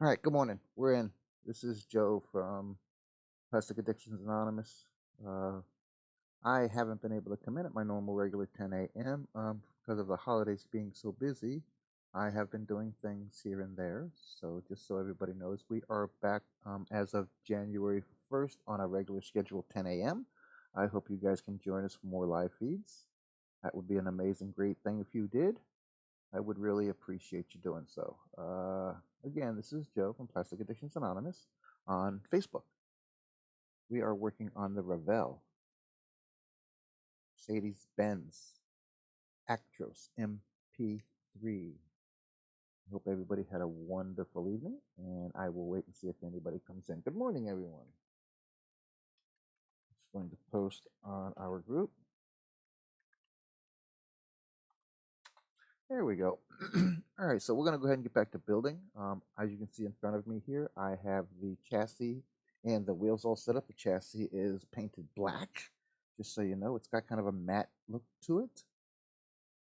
All right, good morning. We're in. This is Joe from Plastic Addictions Anonymous. Uh, I haven't been able to come in at my normal regular 10 a.m. Because of the holidays being so busy. I have been doing things here and there. So just so everybody knows, we are back as of January 1st on our regular schedule 10 a.m. I hope you guys can join us for more live feeds. That would be an amazing, great thing if you did. I would really appreciate you doing so. Again, this is Joe from Plastic Addictions Anonymous on Facebook. We are working on the Ravel Mercedes-Benz Actros MP3. I hope everybody had a wonderful evening, and I will wait and see if anybody comes in. Good morning, everyone. Just going to post on our group. There we go. All right, so we're going to go ahead and get back to building. As you can see in front of me here, I have the chassis and the wheels all set up. The chassis is painted black, just so you know. It's got kind of a matte look to it.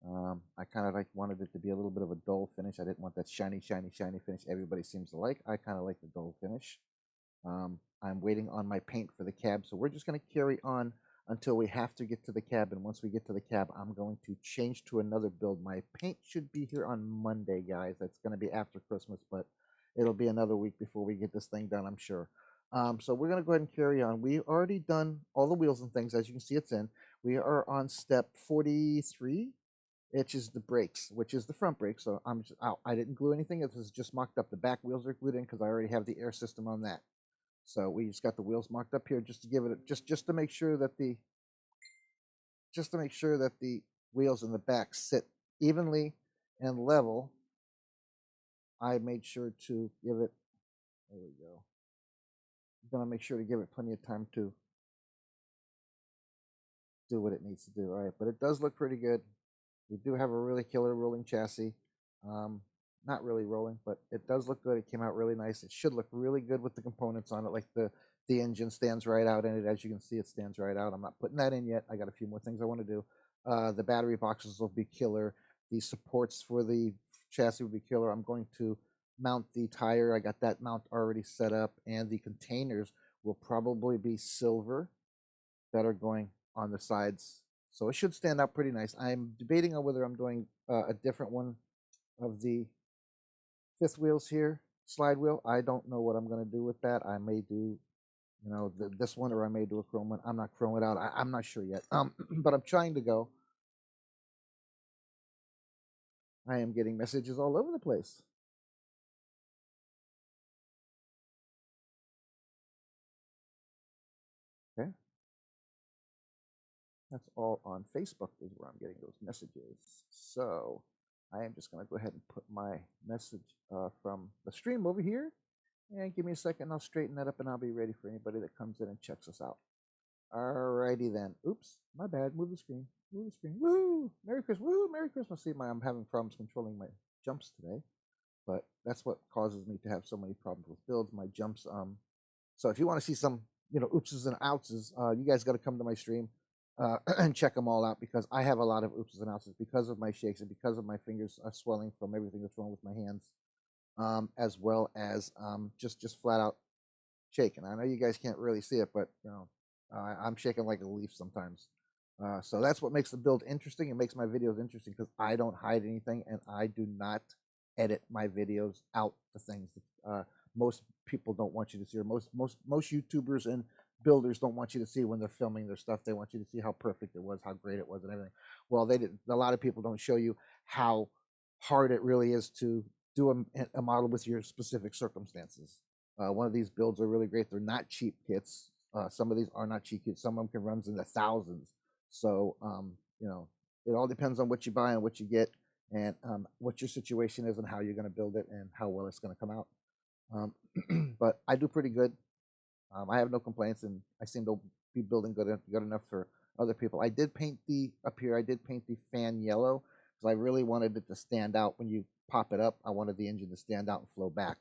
I kind of wanted it to be a little bit of a dull finish. I didn't want that shiny, shiny, shiny finish everybody seems to like. I kind of like the dull finish. I'm waiting on my paint for the cab, so we're just going to carry on until we have to get to the cab, and once we get to the cab, I'm going to change to another build. My paint should be here on Monday, guys. That's going to be after Christmas, but it'll be another week before we get this thing done, I'm sure. So we're going to go ahead and carry on. We've already done all the wheels and things. As you can see, it's in. We are on step 43, which is the brakes, which is the front brake. So I didn't glue anything. This is just mocked up. The back wheels are glued in because I already have the air system on that. So we just got the wheels marked up here just to give it just to make sure that the wheels in the back sit evenly and level. I made sure to give it, there we go. I'm gonna make sure to give it plenty of time to do what it needs to do. All right, but it does look pretty good. We do have a really killer rolling chassis. Not really rolling, but it does look good. It came out really nice. It should look really good with the components on it, like the engine stands right out in it. As you can see, it stands right out. I'm not putting that in yet. I got a few more things I want to do. The battery boxes will be killer. The supports for the chassis will be killer. I'm going to mount the tire. I got that mount already set up, and the containers will probably be silver that are going on the sides. So it should stand out pretty nice. I'm debating on whether I'm doing a different one of the fifth wheels here, slide wheel. I don't know what I'm going to do with that. I may do, this one, or I may do a chrome one. I'm not chrome it out. I'm not sure yet. But I'm trying to go. I am getting messages all over the place. Okay. That's all on Facebook is where I'm getting those messages. So I am just going to go ahead and put my message from the stream over here. And give me a second. I'll straighten that up, and I'll be ready for anybody that comes in and checks us out. Alrighty then. Oops, my bad. Move the screen. Move the screen. Woo! Merry Christmas. Woo! Merry Christmas. See, I'm having problems controlling my jumps today, but that's what causes me to have so many problems with builds. My jumps. So if you want to see some, oopses and outses, you guys got to come to my stream and check them all out, because I have a lot of oopses and outses because of my shakes and because of my fingers swelling from everything that's wrong with my hands, as well as just flat out shaking. I know you guys can't really see it, but I'm shaking like a leaf sometimes. So that's what makes the build interesting. It makes my videos interesting because I don't hide anything, and I do not edit my videos out the things that most people don't want you to see, or most YouTubers and builders don't want you to see when they're filming their stuff. They want you to see how perfect it was, how great it was, and everything. Well, they didn't. A lot of people don't show you how hard it really is to do a model with your specific circumstances. One of these builds are really great. They're not cheap kits. Some of these are not cheap kits. Some of them can run in the thousands. So, it all depends on what you buy and what you get, and what your situation is and how you're going to build it and how well it's going to come out. But I do pretty good. I have no complaints, and I seem to be building good enough for other people. I did paint up here. I did paint the fan yellow because I really wanted it to stand out when you pop it up. I wanted the engine to stand out and flow back.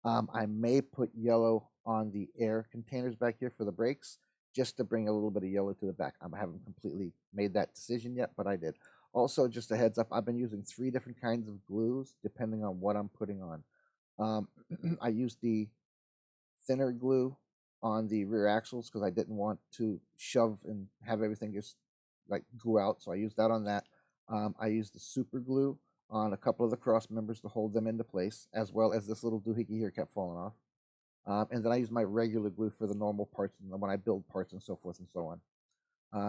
I may put yellow on the air containers back here for the brakes, just to bring a little bit of yellow to the back. I haven't completely made that decision yet, but I did. Also, just a heads up, I've been using 3 different kinds of glues depending on what I'm putting on. I used the thinner glue on the rear axles because I didn't want to shove and have everything just like glue out. So I used that on that. I used the super glue on a couple of the cross members to hold them into place, as well as this little doohickey here kept falling off. And then I use my regular glue for the normal parts and when I build parts and so forth and so on.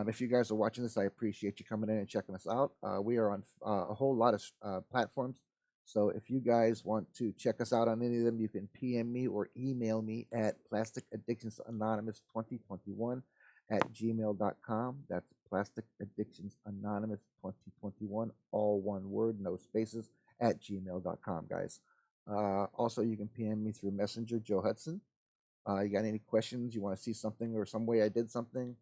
If you guys are watching this, I appreciate you coming in and checking us out. We are on a whole lot of platforms. So if you guys want to check us out on any of them, you can PM me or email me at plastikaddictionsanonymous2021@gmail.com. That's plastikaddictionsanonymous2021, all one word, no spaces, @gmail.com, guys. Also, you can PM me through Messenger, Joe Hudson. You got any questions? You want to see something or some way I did something?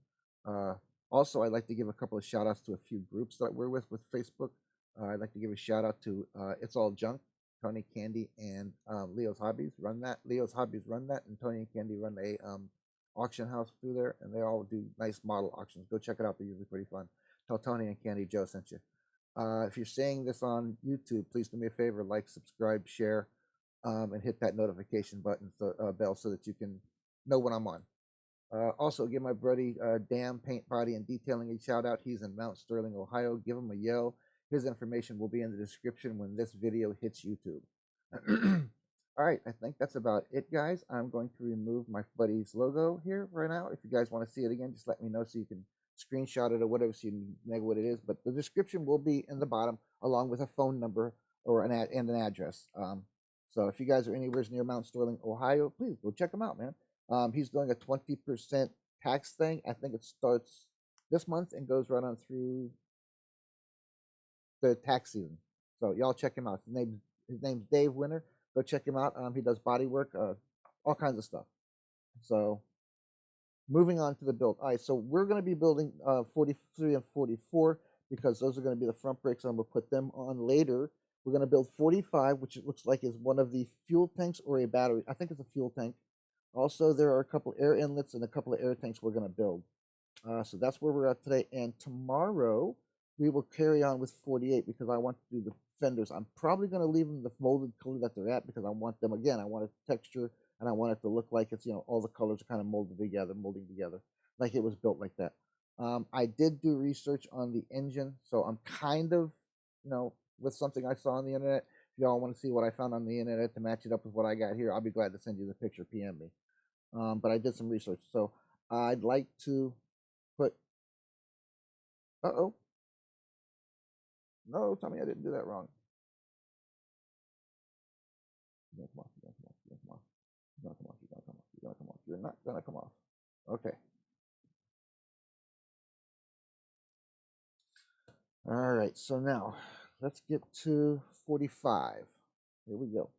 Also, I'd like to give a couple of shout outs to a few groups that we're with Facebook. I'd like to give a shout out to It's All Junk. Tony, Candy, and Leo's Hobbies run that. Leo's Hobbies run that, and Tony and Candy run a auction house through there, and they all do nice model auctions. Go check it out; they're usually pretty fun. Tell Tony and Candy Joe sent you. If you're seeing this on YouTube, please do me a favor: like, subscribe, share, and hit that notification button bell so that you can know when I'm on. Also, give my buddy Dan Paint Body and Detailing a shout out. He's in Mount Sterling, Ohio. Give him a yell. His information will be in the description when this video hits YouTube. All right, I think that's about it, guys. I'm going to remove my buddy's logo here right now. If you guys want to see it again, just let me know so you can screenshot it or whatever so you know what it is. But the description will be in the bottom along with a phone number or an address. So if you guys are anywhere near Mount Sterling, Ohio, please go check him out, man. He's doing a 20% tax thing. I think it starts this month and goes right on through the tax season. So y'all check him out. His name's Dave Winter. Go check him out. He does body work, all kinds of stuff. So moving on to the build. All right, so we're going to be building 43 and 44 because those are going to be the front brakes, and we'll put them on later. We're going to build 45, which it looks like is one of the fuel tanks or a battery. I think it's a fuel tank. Also, there are a couple air inlets and a couple of air tanks we're going to build. So that's where we're at today. And tomorrow, we will carry on with 48 because I want to do the fenders. I'm probably going to leave them the molded color that they're at because I want them, again, I want it texture and I want it to look like it's, all the colors are kind of molding together, like it was built like that. I did do research on the engine, so I'm kind of, with something I saw on the internet. If y'all want to see what I found on the internet to match it up with what I got here, I'll be glad to send you the picture, PM me. But I did some research, so I'd like to put, no, tell me I didn't do that wrong. You're gonna come off, you're gonna come off, you're gonna come off, you're gonna come off, you're gonna come off, you're not gonna come off. Okay. All right, so now let's get to 45. Here we go.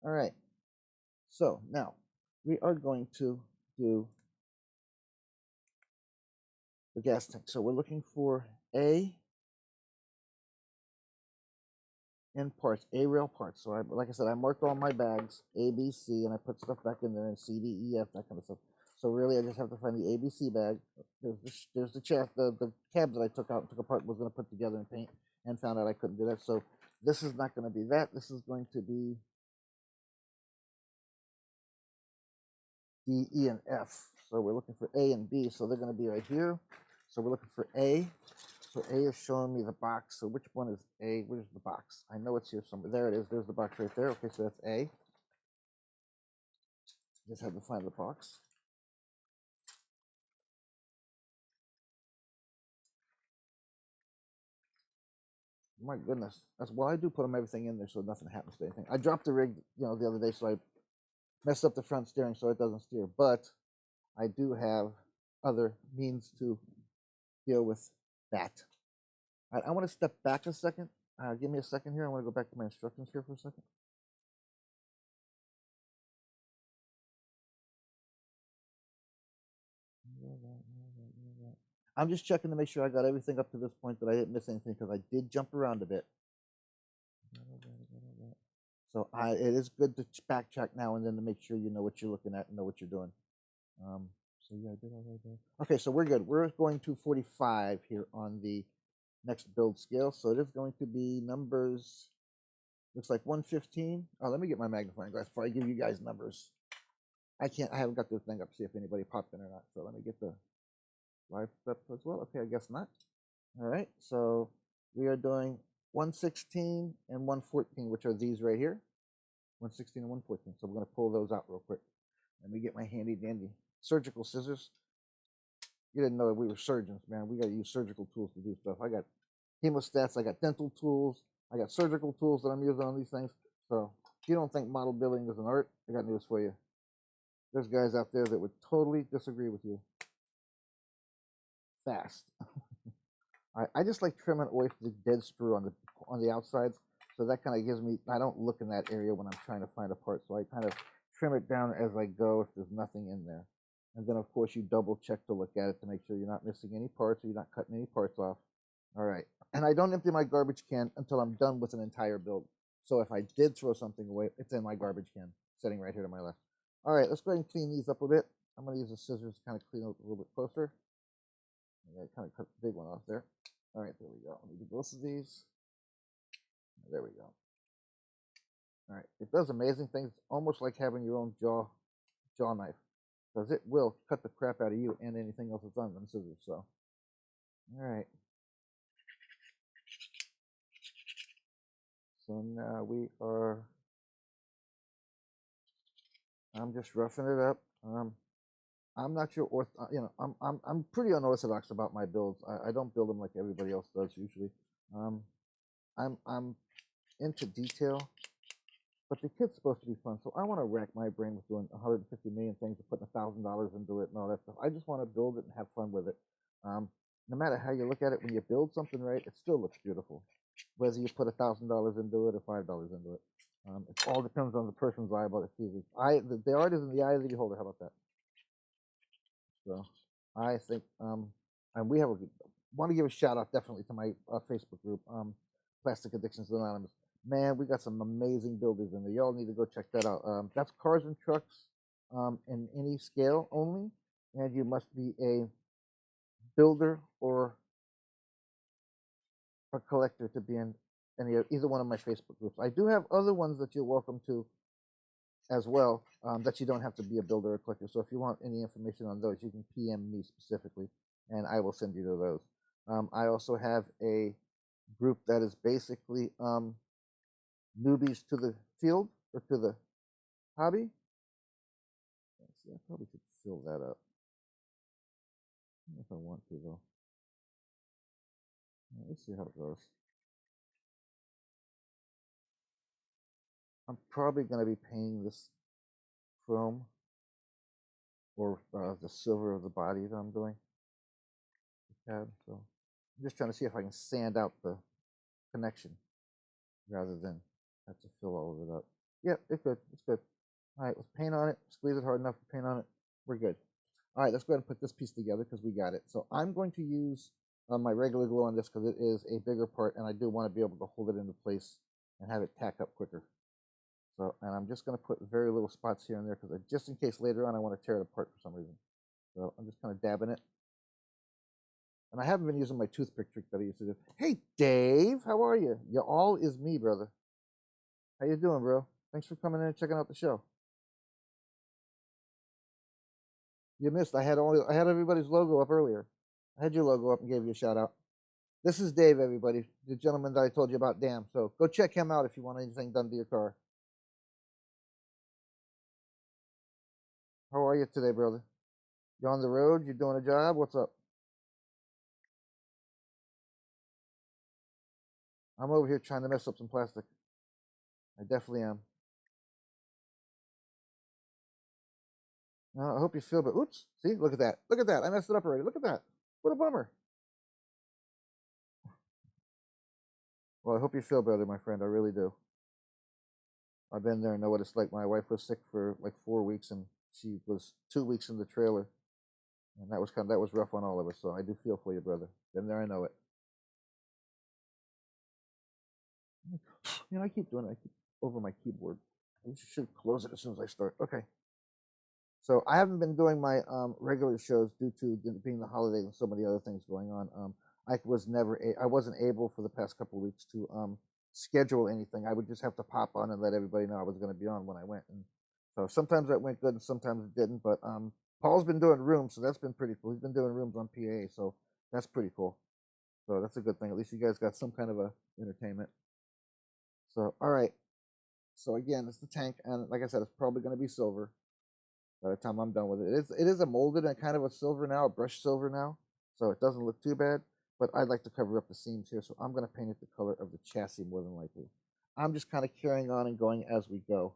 All right, so now we are going to do the gas tank. So we're looking for A and parts, A rail parts. So like I said, I marked all my bags, A, B, C, and I put stuff back in there, and C, D, E, F, that kind of stuff. So really, I just have to find the ABC bag. There's the chair, the cab that I took out and took apart, was going to put together and paint, and found out I couldn't do that. So this is not going to be that. This is going to be D, E, and F. So we're looking for A and B. So they're going to be right here. So we're looking for A. So A is showing me the box. So which one is A? Where's the box? I know it's here somewhere. There it is. There's the box right there. Okay, so that's A. Just have to find the box. My goodness. That's why I do put everything in there so nothing happens to anything. I dropped the rig, the other day, so I messed up the front steering so it doesn't steer. But I do have other means to deal with that. I want to step back a second. Give me a second here. I want to go back to my instructions here for a second. I'm just checking to make sure I got everything up to this point, that I didn't miss anything, because I did jump around a bit. So it is good to backtrack now and then to make sure you know what you're looking at and know what you're doing. So yeah, I did all right there. Okay, so we're good. We're going to 45 here on the next build scale. So it is going to be numbers Looks like 115. Oh, let me get my magnifying glass before I give you guys numbers. I haven't got the thing up to see if anybody popped in or not. So let me get the live stuff as well. Okay, I guess not. All right, so we are doing 116 and 114, which are these right here. 116 and 114. So we're going to pull those out real quick. Let me get my handy dandy surgical scissors. You didn't know that we were surgeons, man. We got to use surgical tools to do stuff. I got hemostats, I got dental tools, I got surgical tools that I'm using on these things. So if you don't think model building is an art, I got news for you. There's guys out there that would totally disagree with you. Fast. I just like trimming away from the dead sprue on the outsides. So that kind of gives me, I don't look in that area when I'm trying to find a part. So I kind of trim it down as I go if there's nothing in there. And then, of course, you double check to look at it to make sure you're not missing any parts or you're not cutting any parts off. All right. And I don't empty my garbage can until I'm done with an entire build. So if I did throw something away, it's in my garbage can sitting right here to my left. All right, let's go ahead and clean these up a bit. I'm going to use the scissors to kind of clean up a little bit closer. I kind of cut the big one off there. All right, there we go. Let me do both of these. There we go. All right, it does amazing things. It's almost like having your own jaw knife, because it will cut the crap out of you and anything else that's on them scissors. So, all right. So now we are. I'm just roughing it up. I'm not your I'm pretty unorthodox about my builds. I don't build them like everybody else does usually. I'm into detail, but the kit's supposed to be fun, so I want to rack my brain with doing 150 million things and putting $1,000 into it and all that stuff. I just want to build it and have fun with it. No matter how you look at it, when you build something right, it still looks beautiful, whether you put $1,000 into it or $5 into it. It all depends on the person's eyeball that sees it. The art is in the eye of the beholder. How about that? So I think, and we want to give a shout out definitely to my Facebook group, Plastic Addictions Anonymous. Man, we got some amazing builders in there. Y'all need to go check that out. That's cars and trucks in any scale only, and you must be a builder or a collector to be in either one of my Facebook groups. I do have other ones that you're welcome to as well, that you don't have to be a builder or collector. So if you want any information on those, you can PM me specifically, and I will send you to those. I also have a group that is basically newbies to the field or to the hobby. Let's see, I probably should fill that up. I don't know if I want to though. Let's see how it goes. I'm probably going to be painting this chrome or the silver of the body that I'm doing. So I'm just trying to see if I can sand out the connection rather than have to fill all of it up. Yeah, it's good. It's good. All right, let's paint on it. Squeeze it hard enough to paint on it. We're good. All right, let's go ahead and put this piece together because we got it. So I'm going to use my regular glue on this because it is a bigger part, and I do want to be able to hold it into place and have it tack up quicker. So, and I'm just going to put very little spots here and there because just in case later on I want to tear it apart for some reason. So I'm just kind of dabbing it. And I haven't been using my toothpick trick that I used to do. Hey, Dave, how are you? You all is me, brother. How you doing, bro? Thanks for coming in and checking out the show. You missed. I had everybody's logo up earlier. I had your logo up and gave you a shout out. This is Dave, everybody, the gentleman that I told you about. Damn. So go check him out if you want anything done to your car. How are you today, brother? You on the road? You doing a job? What's up? I'm over here trying to mess up some plastic. I definitely am. I hope you feel, but oops, see, look at that. Look at that. I messed it up already. Look at that. What a bummer. Well, I hope you feel better, my friend. I really do. I've been there and know what it's like. My wife was sick for like 4 weeks, and she was 2 weeks in the trailer, and that was rough on all of us. So I do feel for you, brother. Been there, I know it. I keep doing it. I keep over my keyboard. I should close it as soon as I start. Okay. So I haven't been doing my regular shows due to being the holidays and so many other things going on. I wasn't able for the past couple of weeks to schedule anything. I would just have to pop on and let everybody know I was going to be on when I went. And so sometimes that went good and sometimes it didn't. But Paul's been doing rooms, so that's been pretty cool. He's been doing rooms on PAA, so that's pretty cool. So that's a good thing. At least you guys got some kind of a entertainment. So all right. So again, it's the tank, and like I said, it's probably going to be silver by the time I'm done with it. It is a molded and kind of a silver now, a brushed silver now, so it doesn't look too bad. But I'd like to cover up the seams here, so I'm going to paint it the color of the chassis more than likely. I'm just kind of carrying on and going as we go.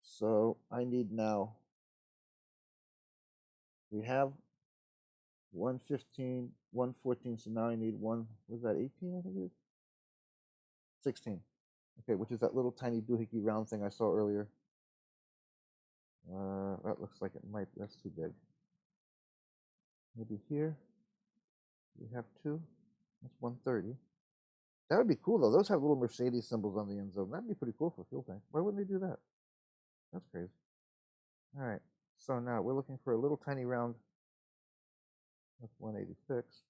So I need now, we have 115, 114, so now I need one, was that 18, I think it is? 16. Okay, which is that little tiny doohickey round thing I saw earlier. That looks like it might, that's too big. Maybe here, we have 2, that's 130. That would be cool though, those have little Mercedes symbols on the end zone. That'd be pretty cool for a fuel tank. Why wouldn't they do that? That's crazy. All right, so now we're looking for a little tiny round, that's 186.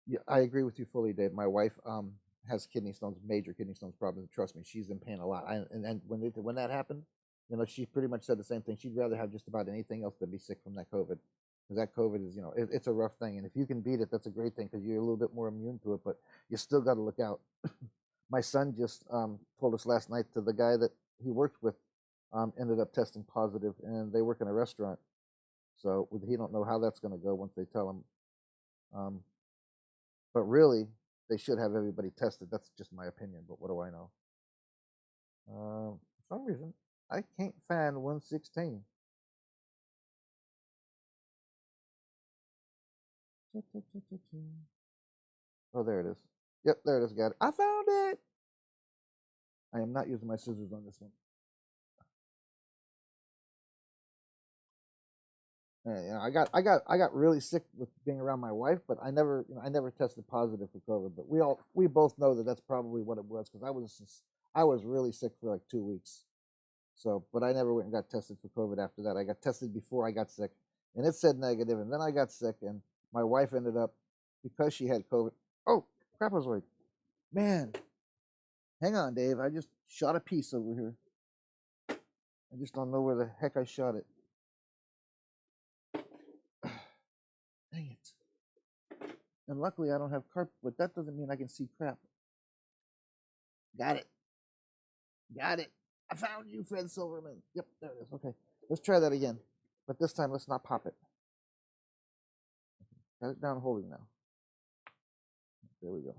Yeah, I agree with you fully, Dave. My wife has kidney stones, major kidney stones problems. Trust me, she's in pain a lot. And when that happened, you know, she pretty much said the same thing. She'd rather have just about anything else than be sick from that COVID, because that COVID is, you know, it's a rough thing. And if you can beat it, that's a great thing because you're a little bit more immune to it. But you still got to look out. My son just told us last night to the guy that he worked with ended up testing positive, and they work in a restaurant, so he don't know how that's going to go once they tell him. But really, they should have everybody tested. That's just my opinion, but what do I know? For some reason, I can't find 116. Oh, there it is. Yep, there it is. Got it. I found it. I am not using my scissors on this one. Yeah, I got really sick with being around my wife, but I never tested positive for COVID. But we both know that that's probably what it was because I was really sick for like 2 weeks. So, but I never went and got tested for COVID after that. I got tested before I got sick, and it said negative, and then I got sick, and my wife ended up because she had COVID. Oh, crapazoid, man! Hang on, Dave. I just shot a piece over here. I just don't know where the heck I shot it. Dang it. And luckily I don't have carpet, but that doesn't mean I can see crap. Got it. Got it. I found you, Fred Silverman. Yep, there it is. Okay. Let's try that again. But this time let's not pop it. Got it down holding now. There we go.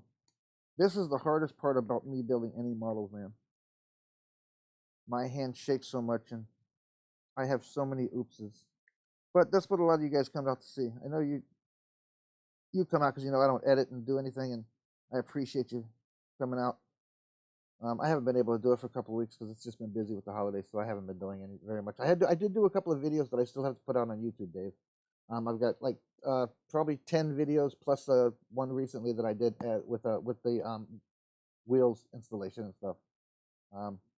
This is the hardest part about me building any models, man. My hand shakes so much and I have so many oopses. But that's what a lot of you guys come out to see. I know you come out because you know I don't edit and do anything, and I appreciate you coming out. I haven't been able to do it for a couple of weeks because it's just been busy with the holidays, so I haven't been doing any very much. I did do a couple of videos that I still have to put out on YouTube, Dave. I've got like probably 10 videos plus one recently that I did with the wheels installation and stuff.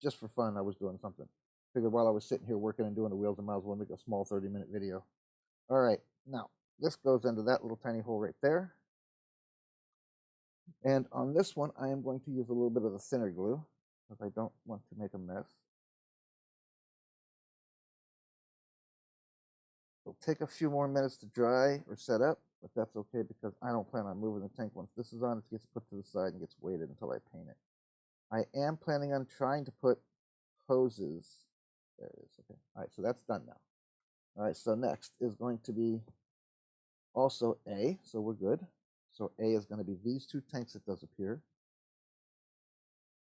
Just for fun, I was doing something. Figured while I was sitting here working and doing the wheels, I might as well make a small 30-minute video. All right, now this goes into that little tiny hole right there. And on this one, I am going to use a little bit of the thinner glue because I don't want to make a mess. It'll take a few more minutes to dry or set up, but that's okay because I don't plan on moving the tank once this is on. It gets put to the side and gets weighted until I paint it. I am planning on trying to put hoses. There it is. Okay. All right, so that's done now. All right, so next is going to be also A, so we're good. So A is going to be these two tanks it does appear.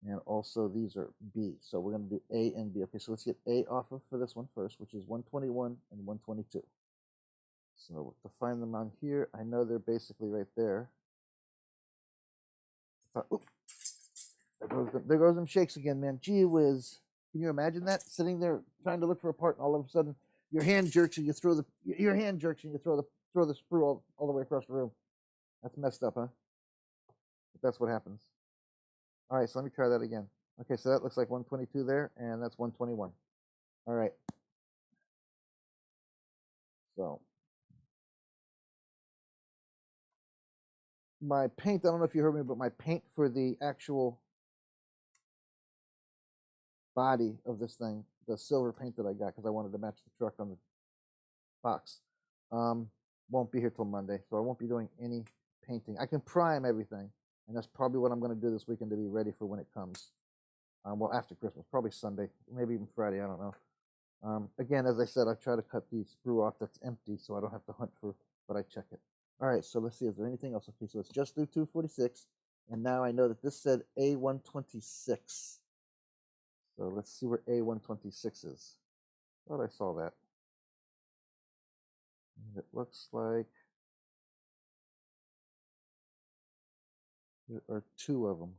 And also these are B. So we're going to do A and B. Okay, so let's get A off of for this one first, which is 121 and 122. So to find them on here, I know they're basically right there. Oops. There goes them shakes again, man. Gee whiz. Can you imagine that? Sitting there trying to look for a part, and all of a sudden your hand jerks and you throw the throw the sprue all the way across the room. That's messed up, huh? But that's what happens. All right, so let me try that again. Okay, so that looks like 122 there, and that's 121. All right. So my paint, I don't know if you heard me, but my paint for the actual body of this thing, the silver paint that I got because I wanted to match the truck on the box, won't be here till Monday, so I won't be doing any painting. I can prime everything, and that's probably what I'm going to do this weekend to be ready for when it comes. Well, after Christmas, probably Sunday, maybe even Friday, I don't know. Again, as I said, I try to cut the sprue off that's empty so I don't have to hunt for, but I check it. All right, so let's see, is there anything else? Okay, so it's just through 246, and now I know that this said A126. So let's see where A126 is. Thought I saw that. And it looks like there are two of them.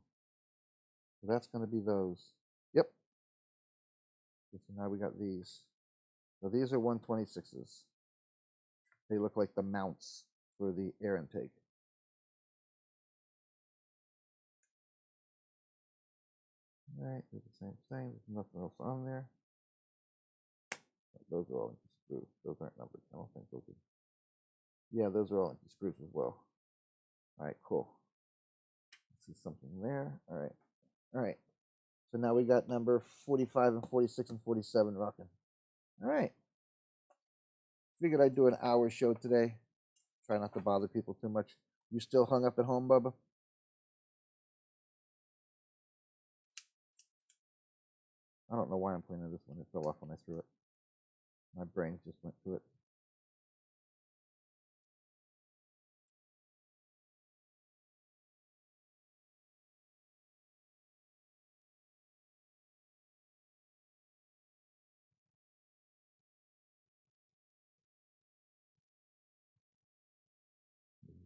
So that's going to be those. Yep. So now we got these. So these are 126s. They look like the mounts for the air intake. All right, do the same thing. There's nothing else on there. Those are all empty screws. Those aren't numbered. I don't think those are. Yeah, those are all empty screws as well. All right, cool. Let's see something there. All right. All right. So now we got number 45 and 46 and 47 rocking. All right. Figured I'd do an hour show today. Try not to bother people too much. You still hung up at home, Bubba? I don't know why I'm cleaning this one. It fell off when I threw it. My brain just went to it.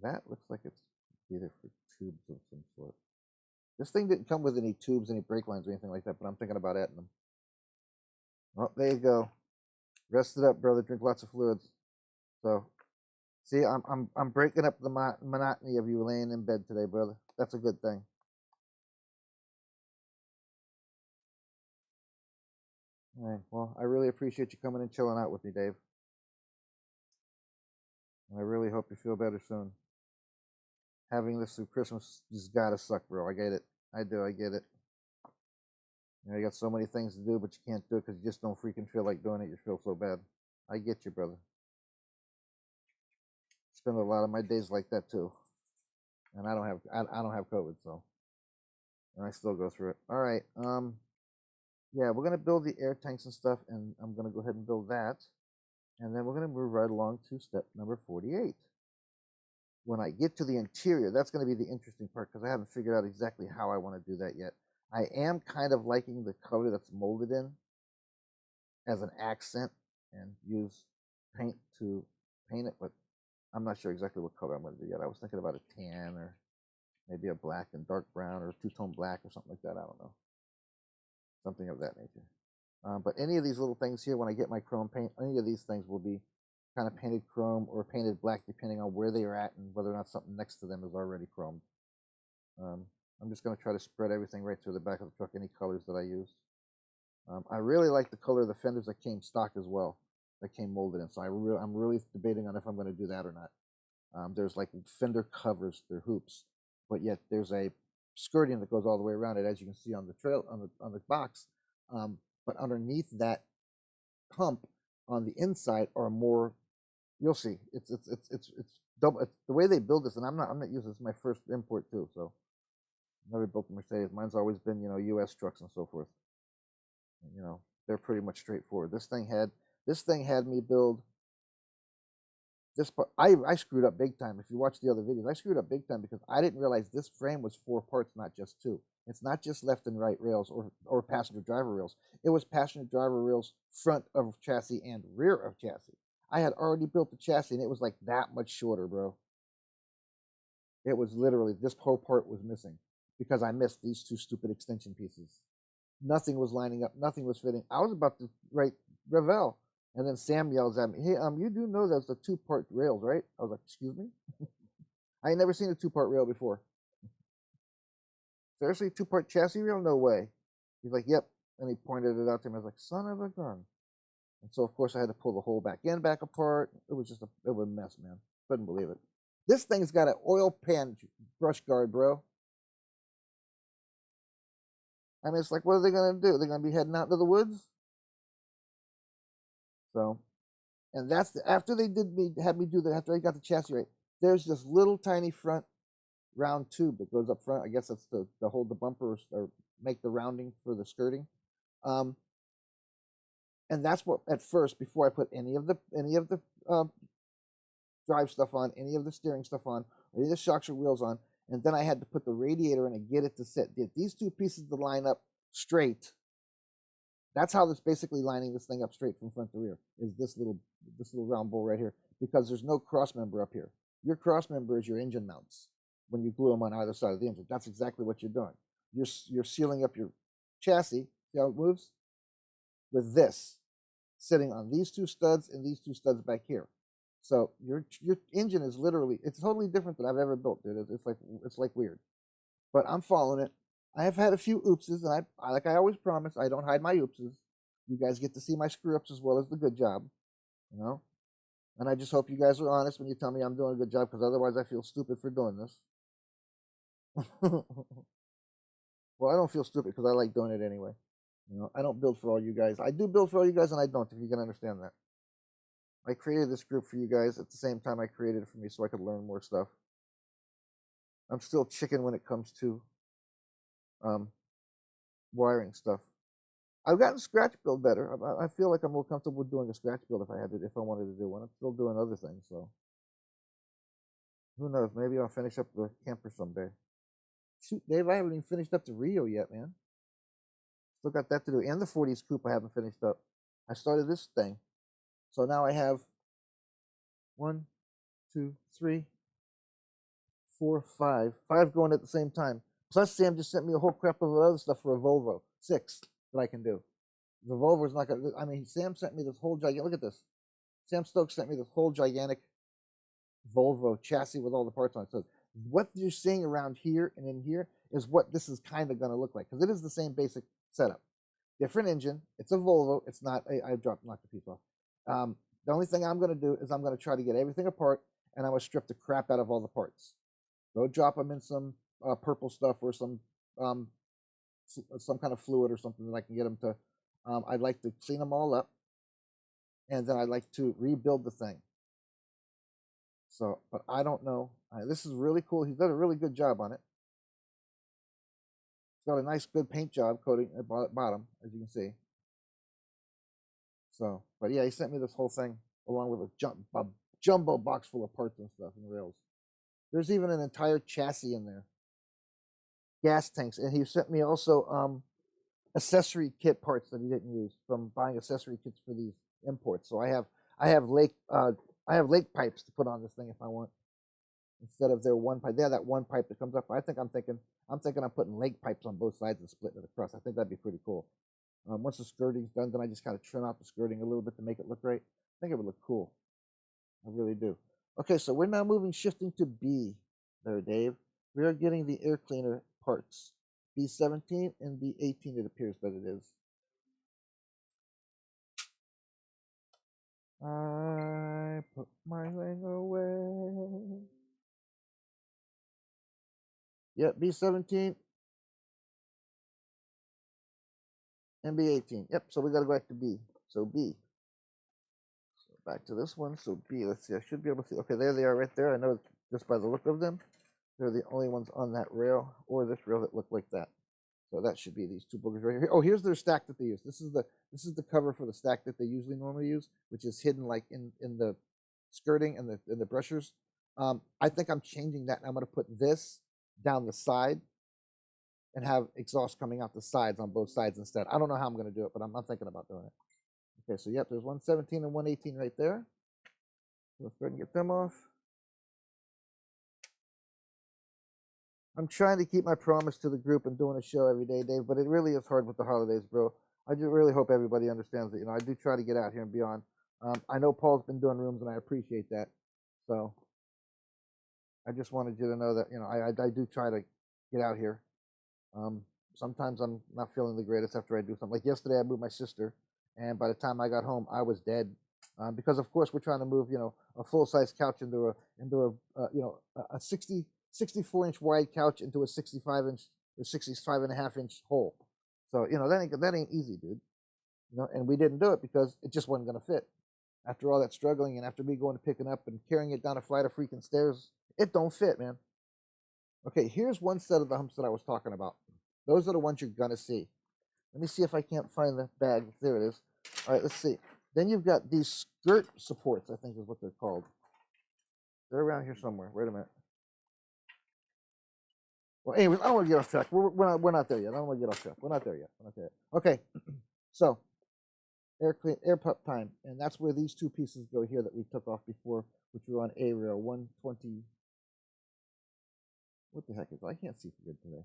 That looks like it's either for tubes of some sort. This thing didn't come with any tubes, any brake lines, or anything like that, but I'm thinking about adding them. Oh, there you go. Rest it up, brother. Drink lots of fluids. So, see, I'm breaking up the monotony of you laying in bed today, brother. That's a good thing. All right. Well, I really appreciate you coming and chilling out with me, Dave. And I really hope you feel better soon. Having this through Christmas just gotta suck, bro. I get it. I do. I get it. You know, you got so many things to do, but you can't do it because you just don't freaking feel like doing it. You feel so bad. I get you, brother. Spend a lot of my days like that too, and I don't have COVID, so and I still go through it. All right. Yeah, we're gonna build the air tanks and stuff, and I'm gonna go ahead and build that, and then we're gonna move right along to step number 48. When I get to the interior, that's going to be the interesting part because I haven't figured out exactly how I want to do that yet. I am kind of liking the color that's molded in as an accent and use paint to paint it, but I'm not sure exactly what color I'm going to do yet. I was thinking about a tan or maybe a black and dark brown or a two-tone black or something like that. I don't know. Something of that nature. But any of these little things here, when I get my chrome paint, any of these things will be kind of painted chrome or painted black depending on where they are at and whether or not something next to them is already chromed. I'm just going to try to spread everything right through the back of the truck, any colors that I use. I really like the color of the fenders that came stock as well, that came molded in. So I'm really debating on if I'm going to do that or not. There's like fender covers, they're hoops, but yet there's a skirting that goes all the way around it, as you can see on the trail on the box. But underneath that hump on the inside are more. You'll see. It's double. It's the way they build this, and I'm not using this. Is my first import too, so I've never built a Mercedes. Mine's always been U.S. trucks and so forth. And, they're pretty much straightforward. This thing had me build this part. I screwed up big time. If you watch the other videos, I screwed up big time because I didn't realize this frame was 4 parts, not just 2. It's not just left and right rails or passenger driver rails. It was passenger driver rails, front of chassis and rear of chassis. I had already built the chassis, and it was like that much shorter, bro. It was literally, this whole part was missing because I missed these 2 stupid extension pieces. Nothing was lining up. Nothing was fitting. I was about to write Revel, and then Sam yells at me, "Hey, you do know that's a 2-part rails, right?" I was like, "Excuse me?" I ain't never seen a 2-part rail before. Seriously, 2-part chassis rail? No way. He's like, "Yep." And he pointed it out to me. I was like, "Son of a gun." And so, of course, I had to pull the whole back end back apart. It was just it was a mess, man. Couldn't believe it. This thing's got an oil pan brush guard, bro. I mean, it's like, what are they going to do? They're going to be heading out into the woods? So, and that's after they had me do that, after I got the chassis right, there's this little tiny front round tube that goes up front. I guess that's to hold the bumper or make the rounding for the skirting. And that's what, at first, before I put any of the drive stuff on, any of the steering stuff on, any of the shocks or wheels on, and then I had to put the radiator in and get it to sit. Get these two pieces to line up straight. That's how this basically lining this thing up straight from front to rear, is this little round bowl right here, because there's no cross member up here. Your cross member is your engine mounts when you glue them on either side of the engine. That's exactly what you're doing. You're sealing up your chassis. See how it moves? With this sitting on these two studs and these two studs back here. So your engine is literally, it's totally different than I've ever built, dude. It's like weird. But I'm following it. I have had a few oopses, and I like I always promise, I don't hide my oopses. You guys get to see my screw ups as well as the good job, you know. And I just hope you guys are honest when you tell me I'm doing a good job, because otherwise I feel stupid for doing this. Well, I don't feel stupid because I like doing it anyway. You know, I don't build for all you guys. I do build for all you guys, and I don't, if you can understand that. I created this group for you guys at the same time I created it for me so I could learn more stuff. I'm still chicken when it comes to wiring stuff. I've gotten scratch build better. I feel like I'm more comfortable doing a scratch build if I wanted to do one. I'm still doing other things, so who knows? Maybe I'll finish up the camper someday. Shoot, Dave, I haven't even finished up the Rio yet, man. Still got that to do, and the 40s coupe I haven't finished up. I started this thing, so now I have 1, 2, 3, 4, 5 going at the same time. Plus, Sam just sent me a whole crap of other stuff for a Volvo 6 that I can do. The Volvo's not gonna. I mean, Sam sent me this whole gigantic. Look at this. Sam Stokes sent me this whole gigantic Volvo chassis with all the parts on it. So what you're seeing around here and in here is what this is kind of going to look like, because it is the same basic setup. Different engine. It's a Volvo. It's not. I knocked the piece off. The only thing I'm going to do is I'm going to try to get everything apart, and I'm going to strip the crap out of all the parts. Go drop them in some purple stuff or some kind of fluid or something that I can get them to. I'd like to clean them all up, and then I'd like to rebuild the thing. So, but I don't know. This is really cool. He's done a really good job on it. It's got a nice, good paint job coating at the bottom, as you can see. So, but yeah, he sent me this whole thing along with a jumbo box full of parts and stuff and rails. There's even an entire chassis in there. Gas tanks, and he sent me also accessory kit parts that he didn't use from buying accessory kits for these imports. So I have lake pipes to put on this thing if I want, instead of their one pipe. They have that one pipe that comes up. I'm thinking I'm putting lake pipes on both sides and splitting it across. I think that'd be pretty cool. Once the skirting's done, then I just kind of trim out the skirting a little bit to make it look right. I think it would look cool. I really do. Okay, so we're now shifting to B there, Dave. We are getting the air cleaner parts. B17 and B18, it appears that it is. I put my thing away. Yep, B17 and B18. Yep, so we got to go back to B. So B. So back to this one. So B, let's see. I should be able to see. Okay, there they are right there. I know just by the look of them, they're the only ones on that rail or this rail that look like that. So that should be these two boogers right here. Oh, here's their stack that they use. This is the cover for the stack that they normally use, which is hidden like in the skirting and the brushers. I think I'm changing that. I'm going to put this down the side and have exhaust coming out the sides on both sides instead. I don't know how I'm going to do it, but I'm thinking about doing it. Okay, so yep, there's 117 and 118 right there. Let's go ahead and get them off. I'm trying to keep my promise to the group and doing a show every day, Dave, but it really is hard with the holidays, bro. I just really hope everybody understands that. I do try to get out here and be on. I know Paul's been doing rooms, and I appreciate that. So I just wanted you to know that, I do try to get out here. Sometimes I'm not feeling the greatest after I do something. Like yesterday, I moved my sister, and by the time I got home, I was dead. Because of course we're trying to move, a full-size couch into a 64-inch wide couch into a 65-inch or 65.5-inch hole. So that ain't easy, dude. And we didn't do it because it just wasn't gonna fit. After all that struggling and after me going to picking up and carrying it down a flight of freaking stairs, it don't fit, man. Okay, here's one set of the humps that I was talking about. Those are the ones you're gonna see. Let me see if I can't find the bag. There it is. All right, let's see. Then you've got these skirt supports, I think is what they're called. They're around here somewhere. Wait a minute. Well, anyways, I don't want to get off track. We're not there yet. I don't want to get off track. We're not there yet. Okay. So, air pup time. And that's where these two pieces go here that we took off before, which were on A rail 120. What the heck is it? I can't see for good today.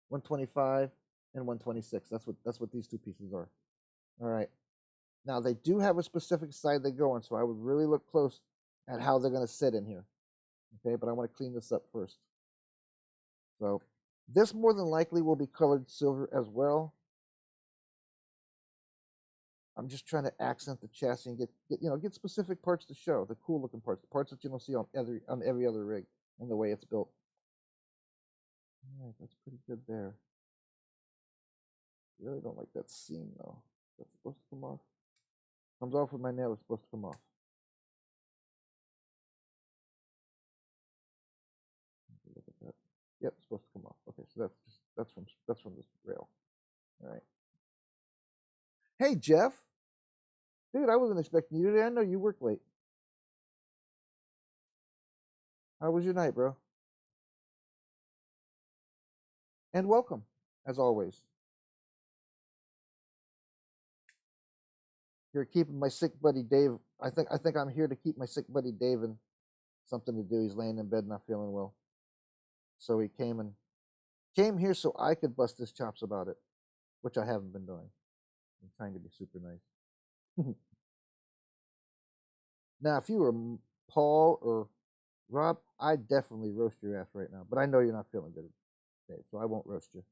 125 and 126. That's what these two pieces are. All right. Now they do have a specific side they go on, so I would really look close at how they're going to sit in here. Okay, but I want to clean this up first. So this more than likely will be colored silver as well. I'm just trying to accent the chassis and get specific parts to show, the cool looking parts, the parts that you don't see on every other rig and the way it's built. All right, that's pretty good there. Really don't like that seam though. That's supposed to come off. Comes off with my nail. It's supposed to come off. Look at that. Yep, it's supposed to come off. Okay, so that's from this rail. All right. Hey Jeff, dude, I wasn't expecting you today. I know you work late. How was your night, bro? And welcome, as always. Here keeping my sick buddy Dave. I think I'm here to keep my sick buddy Dave and something to do. He's laying in bed not feeling well. So he came here so I could bust his chops about it, which I haven't been doing. I'm trying to be super nice. Now, if you were Paul or Rob, I'd definitely roast your ass right now. But I know you're not feeling good today, so I won't roast you.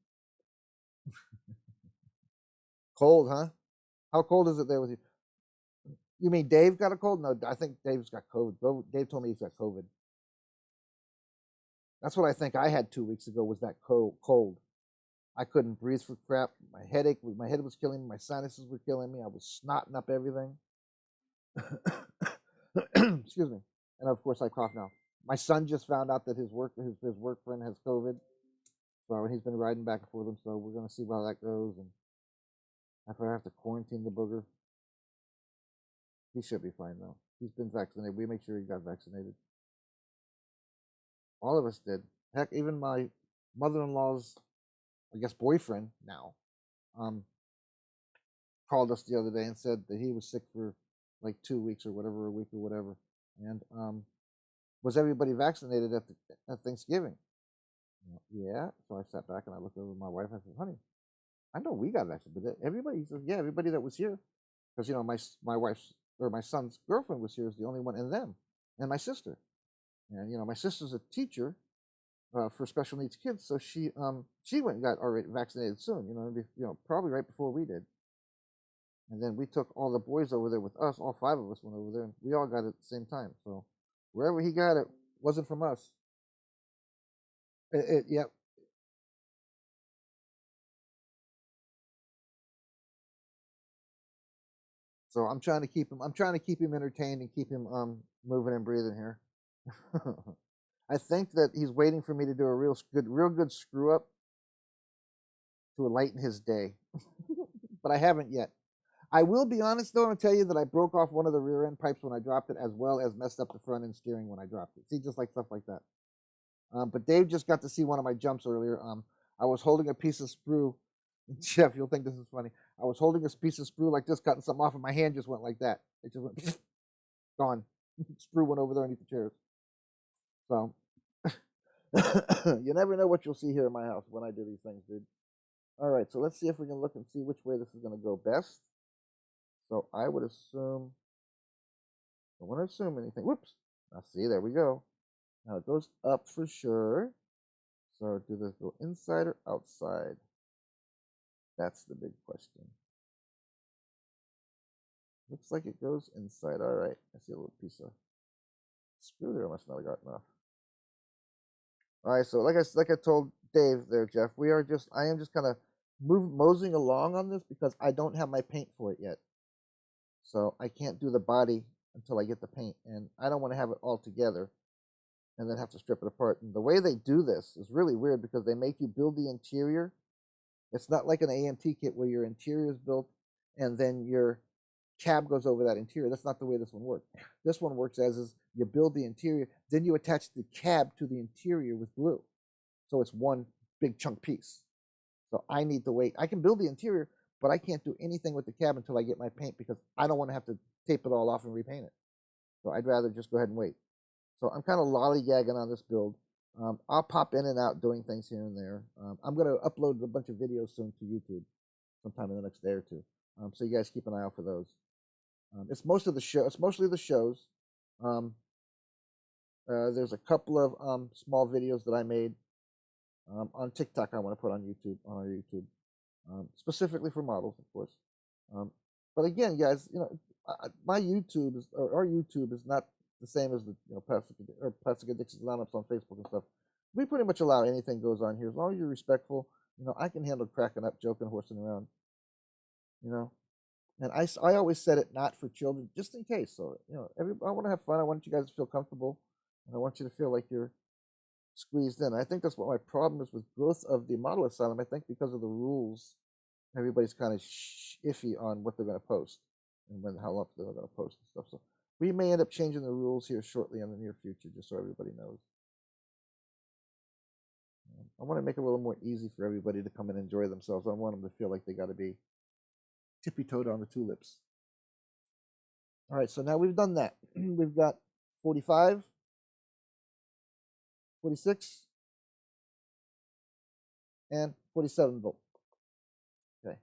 Cold, huh? How cold is it there with you? You mean Dave got a cold? No, I think Dave's got COVID. Dave told me he's got COVID. That's what I think I had 2 weeks ago was that cold. I couldn't breathe for crap. My head was killing me. My sinuses were killing me. I was snotting up everything. Excuse me. And of course I cough now. My son just found out that his work friend has COVID. So he's been riding back and forth with him. So we're gonna see how that goes. And if I have to quarantine the booger, he should be fine though. He's been vaccinated. We make sure he got vaccinated. All of us did. Heck, even my mother-in-law's, I guess, boyfriend now, called us the other day and said that he was sick for like 2 weeks or whatever, a week or whatever. And was everybody vaccinated at Thanksgiving? Yeah. So I sat back and I looked over at my wife. I said, honey, I know we got vaccinated, but everybody, he says, yeah, everybody that was here. Because, my wife's or my son's girlfriend was here is the only one, and them, and my sister. And, my sister's a teacher for special needs kids. So she went and got already vaccinated soon, probably right before we did. And then we took all the boys over there with us. All 5 of us went over there, and we all got it at the same time. So wherever he got it wasn't from us. Yep. So I'm trying to keep him entertained and keep him moving and breathing here. I think that he's waiting for me to do a real good screw up to lighten his day. But I haven't yet. I will be honest though, and tell you that I broke off one of the rear end pipes when I dropped it, as well as messed up the front end steering when I dropped it. See, just like stuff like that. But Dave just got to see one of my jumps earlier. I was holding a piece of sprue. Jeff, you'll think this is funny. I was holding a piece of sprue like this, cutting something off, and my hand just went like that. It just went gone. Sprue went over there underneath the chairs. So you never know what you'll see here in my house when I do these things, dude. All right, so let's see if we can look and see which way this is going to go best. So I would assume, I don't want to assume anything. Whoops. Now see, there we go. Now it goes up for sure. So do this go inside or outside? That's the big question. Looks like it goes inside. All right, I see a little piece of screw there. I must not have gotten off. All right, so like I told Dave there, Jeff, I am just kind of moseying along on this because I don't have my paint for it yet. So I can't do the body until I get the paint, and I don't want to have it all together and then have to strip it apart. And the way they do this is really weird because they make you build the interior. It's not like an AMT kit where your interior is built and then your cab goes over that interior. That's not the way this one works. This one works as is you build the interior, then you attach the cab to the interior with glue. So it's one big chunk piece. So I need to wait. I can build the interior, but I can't do anything with the cab until I get my paint because I don't want to have to tape it all off and repaint it. So I'd rather just go ahead and wait. So I'm kind of lollygagging on this build. I'll pop in and out doing things here and there. I'm going to upload a bunch of videos soon to YouTube sometime in the next day or two. So you guys keep an eye out for those. It's mostly the shows. There's a couple of small videos that I made on TikTok. I want to put on our YouTube, specifically for models, of course. But again, guys, my YouTube our YouTube is not the same as the Plastic Addictions Anonymous on Facebook and stuff. We pretty much allow anything goes on here as long as you're respectful. I can handle cracking up, joking, horsing around. And I always said it not for children, just in case. So I want to have fun. I want you guys to feel comfortable, and I want you to feel like you're squeezed in. I think that's what my problem is with growth of the Model Asylum. I think because of the rules, everybody's kind of iffy on what they're going to post and how often they're going to post and stuff. So we may end up changing the rules here shortly in the near future, just so everybody knows. I want to make it a little more easy for everybody to come and enjoy themselves. I want them to feel like they got to be tippy-toed on the tulips. All right, so now we've done that. We've got 45, 46, and 47 volt. Okay.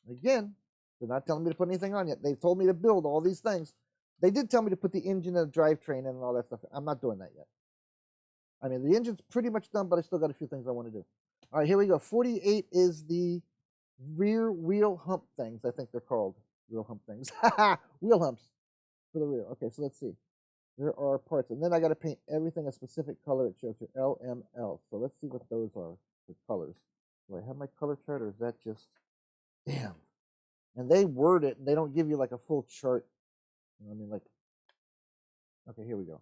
Again, they're not telling me to put anything on yet. They've told me to build all these things. They did tell me to put the engine and the drivetrain in and all that stuff. I'm not doing that yet. I mean, the engine's pretty much done, but I still got a few things I want to do. All right, here we go. 48 is the rear wheel hump things. I think they're called wheel hump things. Wheel humps for the rear. Okay, so let's see. There are parts, and then I got to paint everything a specific color. It shows here LML. So let's see what those are for colors. Do I have my color chart, or is that just damn? And they word it, and they don't give you like a full chart. I mean, like, okay, here we go.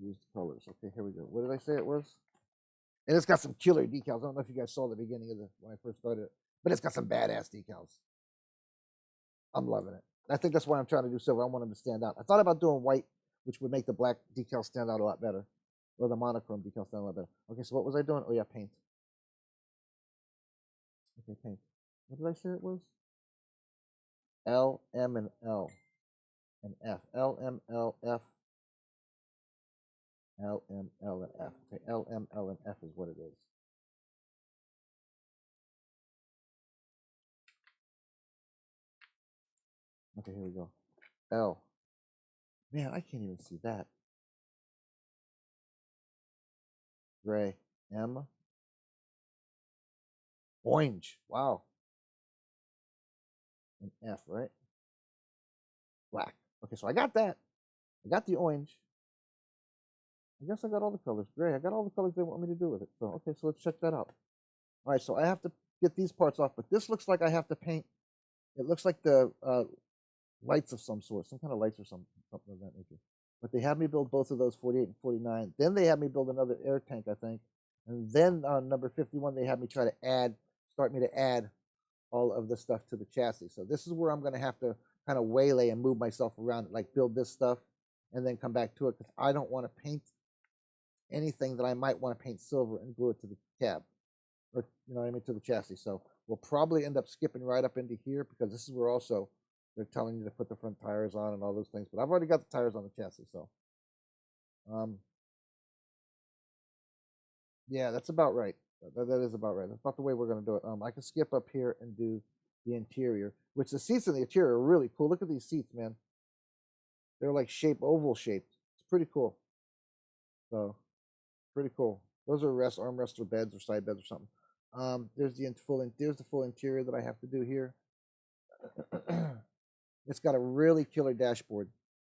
Use colors. Okay, here we go. What did I say it was? And it's got some killer decals. I don't know if you guys saw the beginning of when I first started it, but it's got some badass decals. I'm loving it. I think that's why I'm trying to do silver. I want them to stand out. I thought about doing white, which would make the black decals stand out a lot better, or the monochrome decals stand out a lot better. Okay, so what was I doing? Oh yeah, paint. Okay, paint. What did I say it was? L, M, and L, and F. L, M, L, F. L, M, L, and F. Okay, L, M, L, and F is what it is. Okay, here we go. L. Man, I can't even see that. Gray. M. Orange. Wow. And F, right? Black. Okay, so I got that. I got the orange. I guess I got all the colors. Gray. I got all the colors they want me to do with it. So, okay, so let's check that out. All right, so I have to get these parts off, but this looks like I have to paint. It looks like the lights of some sort, some kind of lights or something of that nature. But they had me build both of those, 48 and 49. Then they had me build another air tank, I think. And then on number 51, they had me start me to add all of the stuff to the chassis. So this is where I'm going to have to kind of waylay and move myself around, like build this stuff and then come back to it because I don't want to paint anything that I might want to paint silver and glue it to the cab, or you know what I mean, to the chassis. So we'll probably end up skipping right up into here because this is where also they're telling you to put the front tires on and all those things. But I've already got the tires on the chassis, so yeah, that's about right. That is about right. That's about the way we're going to do it. I can skip up here and do the interior, which the seats in the interior are really cool. Look at these seats, man. They're like oval shaped. It's pretty cool. So pretty cool. Those are armrests or beds or side beds or something. There's the full interior that I have to do here. It's got a really killer dashboard.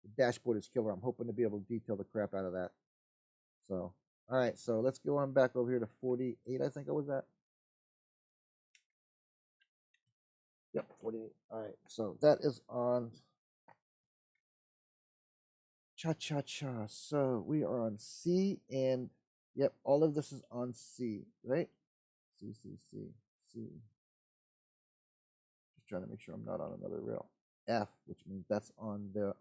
The dashboard is killer. I'm hoping to be able to detail the crap out of that. So, all right. So let's go on back over here to 48. I think I was at. Yep, 48. All right. So that is on cha-cha-cha. So we are on C, and yep, all of this is on C, right? C, C, C, C. Just trying to make sure I'm not on another rail. F, which means that's on the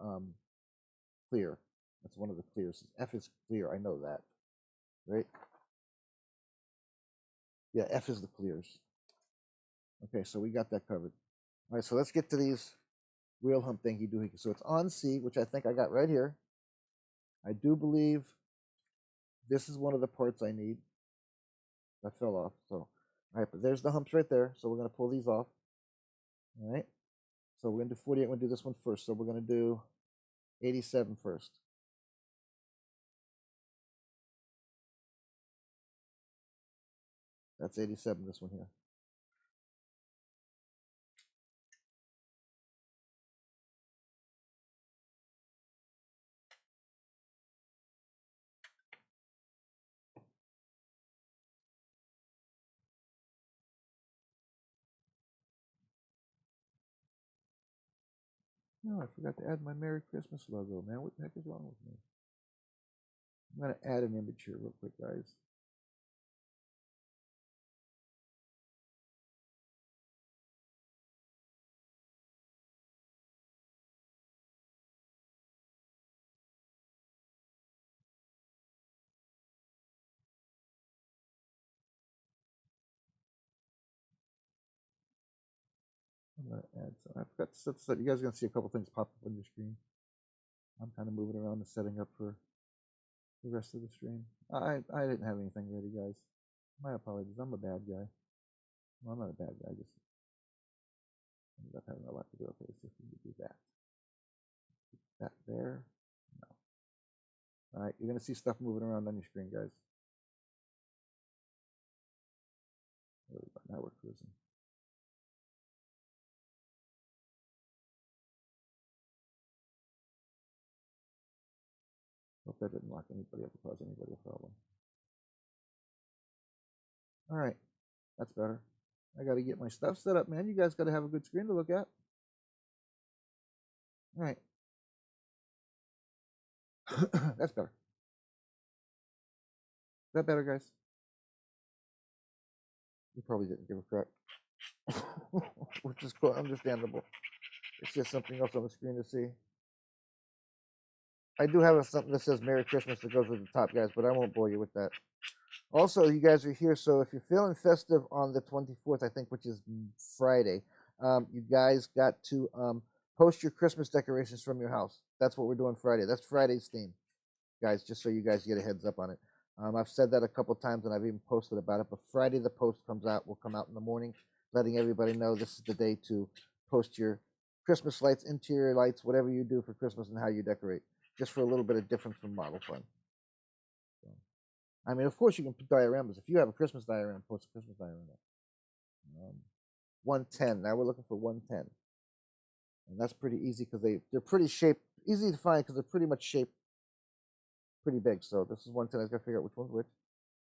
clear. That's one of the clears. F is clear. I know that, right? Yeah, F is the clears. Okay, so we got that covered. All right, so let's get to these wheel hump thingy doohickey. So it's on C, which I think I got right here. I do believe this is one of the parts I need. That fell off. So, all right, but there's the humps right there. So we're going to pull these off. All right. So we're going to do 48. We're going to do this one first. So we're going to do 87 first. That's 87, this one here. No, I forgot to add my Merry Christmas logo, man. What the heck is wrong with me? I'm going to add an image here real quick, guys. I'm going to add some. I forgot to set this up. You guys are going to see a couple things pop up on your screen. I'm kind of moving around and setting up for the rest of the stream. I didn't have anything ready, guys. My apologies. I'm a bad guy. Well, I'm not a bad guy. I just ended up having a lot to do. Okay, so if we do that. That there. No. All right, you're going to see stuff moving around on your screen, guys. There we go. Now we're cruising. Hope that didn't lock anybody up or cause anybody a problem. All right, that's better. I got to get my stuff set up, man. You guys got to have a good screen to look at. All right. That's better. Is that better, guys? You probably didn't give a crap. Which is quite understandable. It's just something else on the screen to see. I do have something that says Merry Christmas that goes with the top, guys, but I won't bore you with that. Also, you guys are here, so if you're feeling festive on the 24th, I think, which is Friday, you guys got to post your Christmas decorations from your house. That's what we're doing Friday. That's Friday's theme, guys, just so you guys get a heads up on it. I've said that a couple times, and I've even posted about it, but Friday the post will come out in the morning, letting everybody know this is the day to post your Christmas lights, interior lights, whatever you do for Christmas and how you decorate, just for a little bit of difference from model fun. So, I mean, of course, you can put dioramas. If you have a Christmas diorama, post a Christmas diorama. 110. Now we're looking for 110. And that's pretty easy because they're pretty shaped, easy to find because they're pretty much shaped pretty big. So this is 110. I just got to figure out which one's which.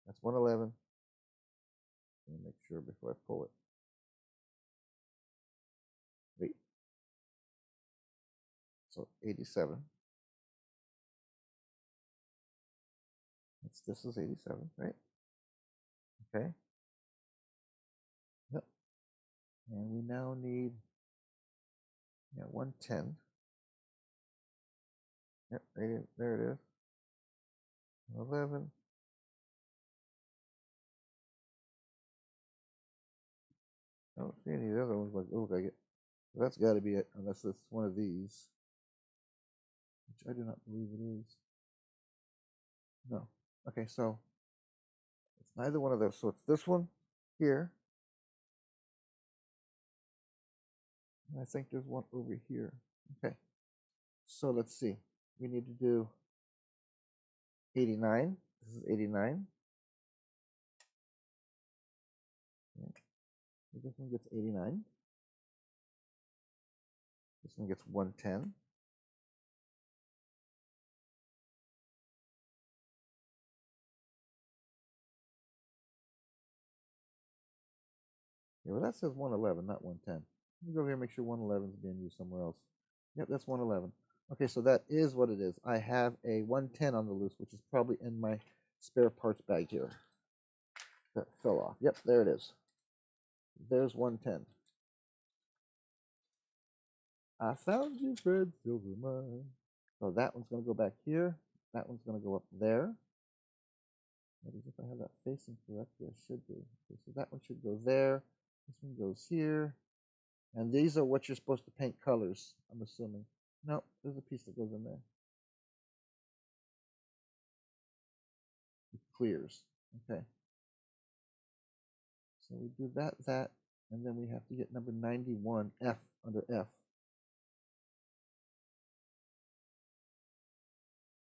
That's 111. Let me make sure before I pull it. Wait. So 87. This is 87, right? Okay. Yep. And we now need 110. Yep, there it is. 11. I don't see any of the other ones look like it. So that's got to be it, unless it's one of these, which I do not believe it is. No. Okay, so it's neither one of those. So it's this one here. And I think there's one over here. Okay. So let's see. We need to do 89. This is 89. Okay. So this one gets 89. This one gets 110. Yeah, well, that says 111, not 110. Let me go over here and make sure 111 is being used somewhere else. Yep, that's 111. Okay, so that is what it is. I have a 110 on the loose, which is probably in my spare parts bag here. That fell off. Yep, there it is. There's 110. I found you, Fred Silvermine. So that one's going to go back here. That one's going to go up there. That is, if I have that facing correctly, I should do. Okay, so that one should go there. This one goes here. And these are what you're supposed to paint colors, I'm assuming. No, there's a piece that goes in there. It clears. Okay. So we do that, and then we have to get number 91, F, under F.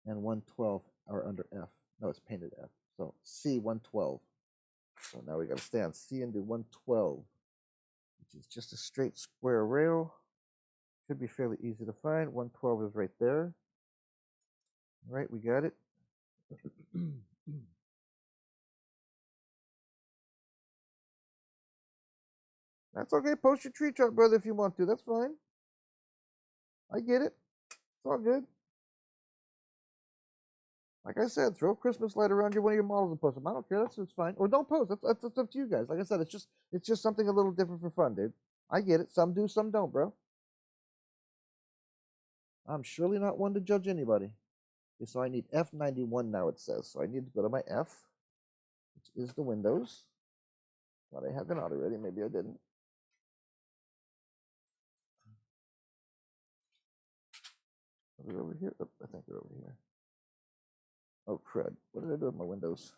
And 112 are under F. No, it's painted F. So C, 112. So now we got to stay on C and do 112, which is just a straight square rail. Should be fairly easy to find. 112 is right there. All right, we got it. That's okay. Post your tree chart, brother, if you want to. That's fine. I get it. It's all good. Like I said, throw a Christmas light around one of your models and post them. I don't care. It's fine. Or don't post. That's up to you guys. Like I said, it's just something a little different for fun, dude. I get it. Some do, some don't, bro. I'm surely not one to judge anybody. Okay, so I need F91 now, it says. So I need to go to my F, which is the Windows. Thought I had that out already. Maybe I didn't. Are they over here? Oh, I think they're over here. Oh, crud. What did I do with my Windows?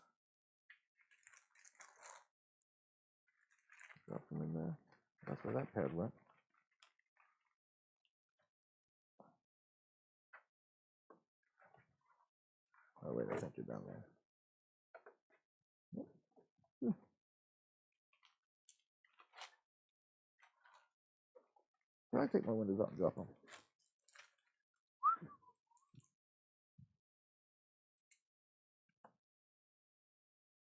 Drop them in there. That's where that pad went. Oh, wait, I think they're down there. Can I take my windows out and drop them?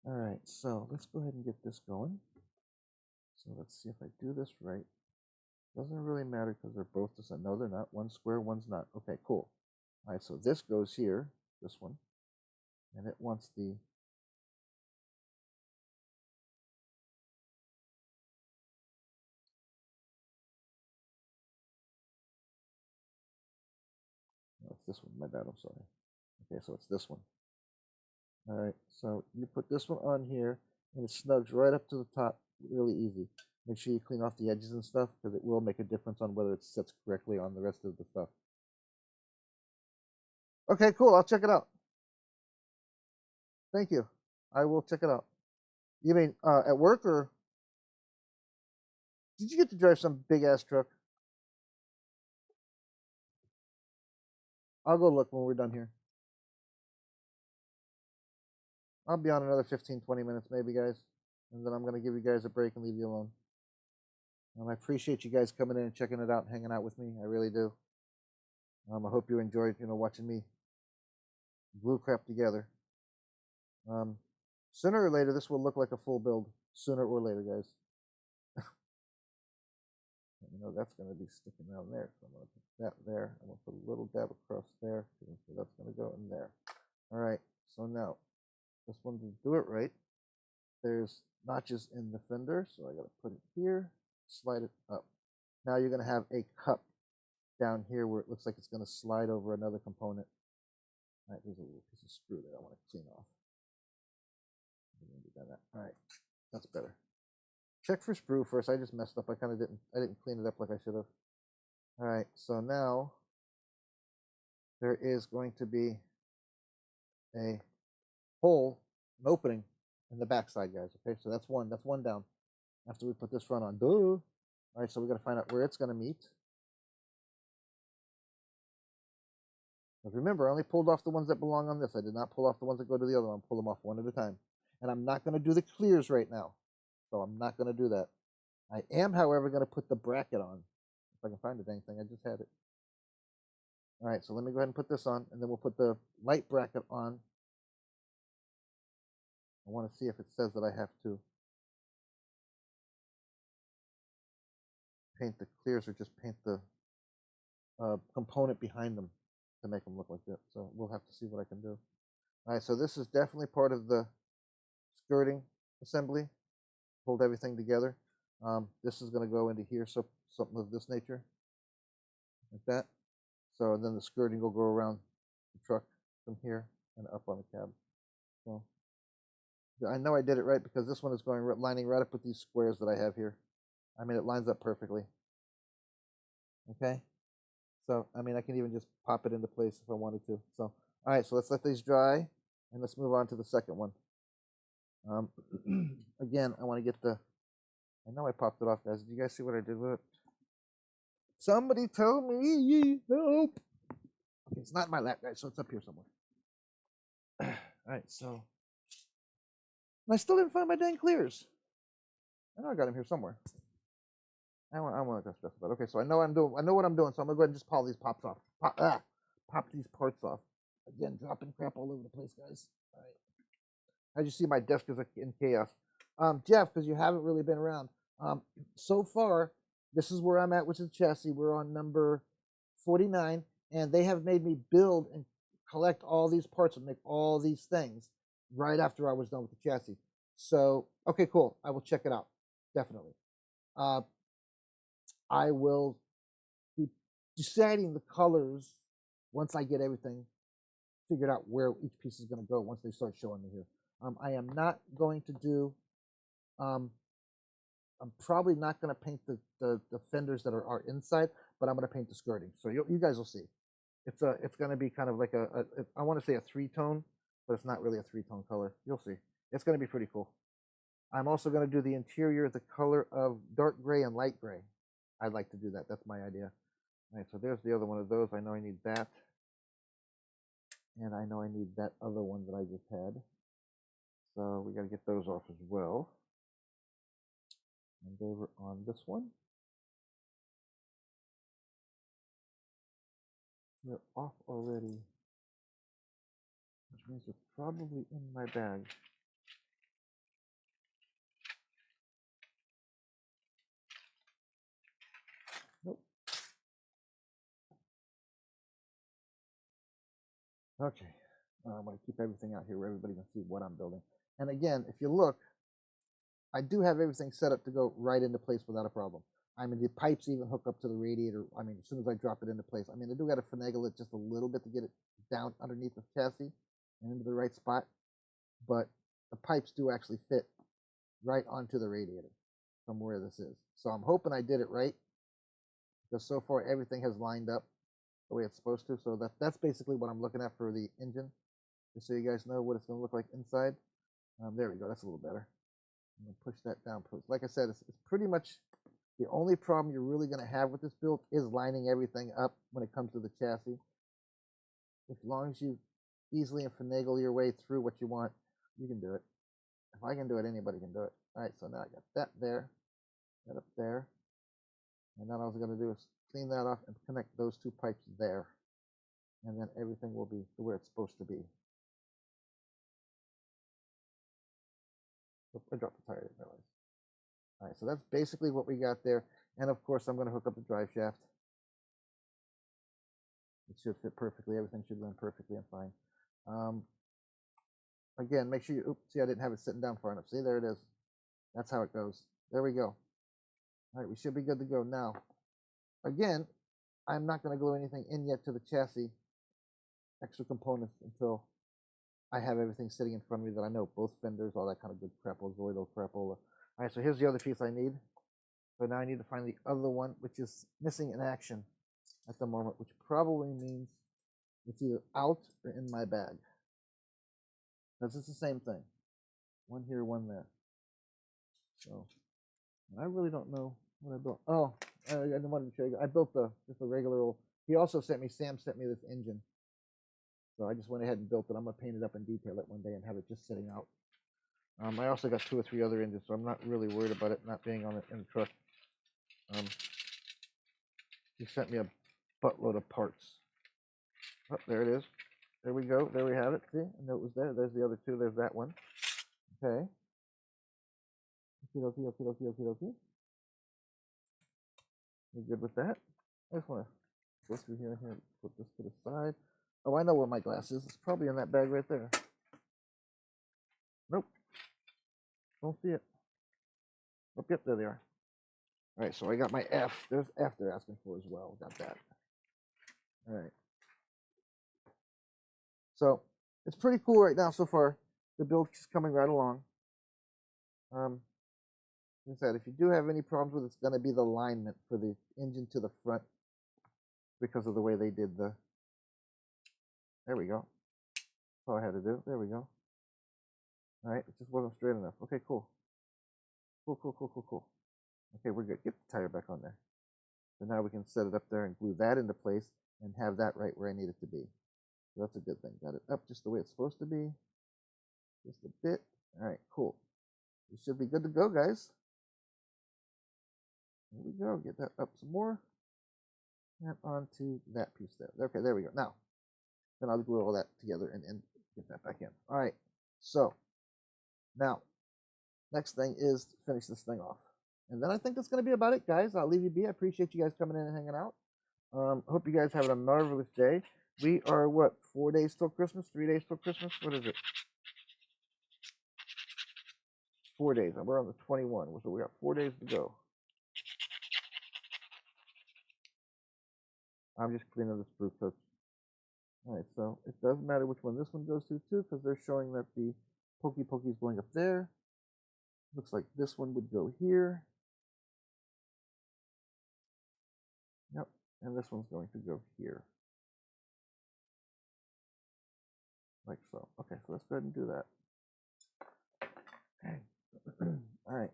All right, so let's go ahead and get this going. So let's see if I do this right. Doesn't really matter because they're both the same. No, they're not. One's square, one's not. Okay, cool. All right, so this goes here, this one, and it wants the no, it's this one. My bad. I'm sorry. Okay, so it's this one. All right, so you put this one on here, and it snugs right up to the top, really easy. Make sure you clean off the edges and stuff, because it will make a difference on whether it sits correctly on the rest of the stuff. Okay, cool. I'll check it out. Thank you. I will check it out. You mean at work, or did you get to drive some big ass truck? I'll go look when we're done here. I'll be on another 15, 20 minutes maybe, guys. And then I'm going to give you guys a break and leave you alone. I appreciate you guys coming in and checking it out and hanging out with me. I really do. I hope you enjoyed, watching me glue crap together. Sooner or later, this will look like a full build. Sooner or later, guys. That's going to be sticking down there. So I'm going to put that there. I'm going to put a little dab across there. So that's going to go in there. All right. So now, this one to do it right, there's notches in the fender. So I got to put it here, slide it up. Now you're going to have a cup down here where it looks like it's going to slide over another component. All right, there's a little piece of screw that I want to clean off. All right, that's better. Check for sprue first. I just messed up. I didn't clean it up like I should have. All right, so now there is going to be a hole, an opening in the backside, guys. Okay, so that's one down. After we put this front on, duh. All right, so we got to find out where it's going to meet. But remember, I only pulled off the ones that belong on this. I did not pull off the ones that go to the other one. Pull them off one at a time. And I'm not going to do the clears right now. So I'm not going to do that. I am, however, going to put the bracket on. If I can find the dang thing, I just had it. All right, so let me go ahead and put this on, and then we'll put the light bracket on. I want to see if it says that I have to paint the clears or just paint the component behind them to make them look like that. So we'll have to see what I can do. All right, so this is definitely part of the skirting assembly. Hold everything together. This is going to go into here, so something of this nature, like that. So then the skirting will go around the truck from here and up on the cab. So I know I did it right because this one is going lining right up with these squares that I have here. I mean, it lines up perfectly. Okay. So, I mean, I can even just pop it into place if I wanted to. So, all right, so let's let these dry, and let's move on to the second one. Again, I want to get the, I know I popped it off, guys. Did you guys see what I did with it? Somebody tell me, help. Okay, it's not in my lap, guys, so it's up here somewhere. All right, so, and I still didn't find my dang clears. I know I got them here somewhere. I want to stress about it. Okay, so I know what I'm doing, so I'm gonna go ahead and just pull these pop these parts off. Again, dropping crap all over the place, guys. All right. As you see, my desk is in chaos. Jeff, because you haven't really been around. So far, this is where I'm at, which is chassis. We're on number 49, and they have made me build and collect all these parts and make all these things right after I was done with the chassis. So, okay, cool. I will check it out, definitely. I will be deciding the colors once I get everything figured out where each piece is going to go once they start showing me here. I am not going to do, I'm probably not going to paint the fenders that are inside, but I'm going to paint the skirting. So you guys will see. It's going to be kind of like I want to say a 3-tone, but it's not really a 3-tone color. You'll see. It's going to be pretty cool. I'm also going to do the interior the color of dark gray and light gray. I'd like to do that. That's my idea. All right, so there's the other one of those. I know I need that. And I know I need that other one that I just had. So we got to get those off as well. And over on this one. They're off already. Which means it's probably in my bag. Nope. Okay. I'm going to keep everything out here where everybody can see what I'm building. And again, if you look, I do have everything set up to go right into place without a problem. I mean, the pipes even hook up to the radiator. I mean, as soon as I drop it into place. I mean, I do got to finagle it just a little bit to get it down underneath the chassis and into the right spot. But the pipes do actually fit right onto the radiator from where this is. So I'm hoping I did it right, because so far everything has lined up the way it's supposed to. So that's basically what I'm looking at for the engine, just so you guys know what it's going to look like inside. There we go. That's a little better. I'm going to push that down. Like I said, it's pretty much the only problem you're really going to have with this build is lining everything up when it comes to the chassis. As long as you easily and finagle your way through what you want, you can do it. If I can do it, anybody can do it. All right, so now I got that there, that up there. And then all I was going to do is clean that off and connect those two pipes there. And then everything will be where it's supposed to be. I dropped the tire, I didn't realize. All right, so that's basically what we got there. And of course, I'm going to hook up the drive shaft. It should fit perfectly. Everything should run perfectly and fine. Again, make sure you, oops, see, I didn't have it sitting down far enough. See, there it is. That's how it goes. There we go. All right, we should be good to go now. Again, I'm not going to glue anything in yet to the chassis, extra components, until I have everything sitting in front of me that I know, both fenders, all that kind of good crapola, Zoido crapola. All right, so here's the other piece I need. So now I need to find the other one, which is missing in action at the moment, which probably means it's either out or in my bag. Because it's the same thing. One here, one there. So, I really don't know what I built. Oh, I wanted to show you. I built just a regular old. Sam sent me this engine. So I just went ahead and built it. I'm going to paint it up and detail it one day and have it just sitting out. I also got 2 or 3 other engines, so I'm not really worried about it not being in the truck. He sent me a buttload of parts. Oh, there it is. There we go. There we have it. See, I know it was there. There's the other two. There's that one. Okay. Okie dokie, okie dokie, okie dokie. We're good with that. I just want to go through here and here. Put this to the side. Oh, I know where my glass is. It's probably in that bag right there. Nope. Don't see it. Oh, yep, there they are. All right, so I got my F. There's F they're asking for as well. Got that. All right. So it's pretty cool right now so far. The build is coming right along. Like I said, if you do have any problems with it, it's going to be the alignment for the engine to the front because of the way they did the. There we go. That's all I had to do. There we go. All right, it just wasn't straight enough. Okay, cool. Cool, cool, cool, cool, cool. Okay, we're good. Get the tire back on there. So now we can set it up there and glue that into place and have that right where I need it to be. So that's a good thing. Got it up just the way it's supposed to be. Just a bit. All right, cool. We should be good to go, guys. There we go. Get that up some more. And onto that piece there. Okay, there we go. Now, then I'll glue all that together and get that back in. All right. So, now, next thing is to finish this thing off. And then I think that's going to be about it, guys. I'll leave you be. I appreciate you guys coming in and hanging out. Hope you guys have a marvelous day. We are, what, 4 days till Christmas? 3 days till Christmas? What is it? 4 days. We're on the 21. So we got 4 days to go. I'm just cleaning this proof coat. All right, so it doesn't matter which one this one goes to, too, because they're showing that the Pokey Pokey is going up there. Looks like this one would go here. Yep, and this one's going to go here. Like so. Okay, so let's go ahead and do that. Okay. All right.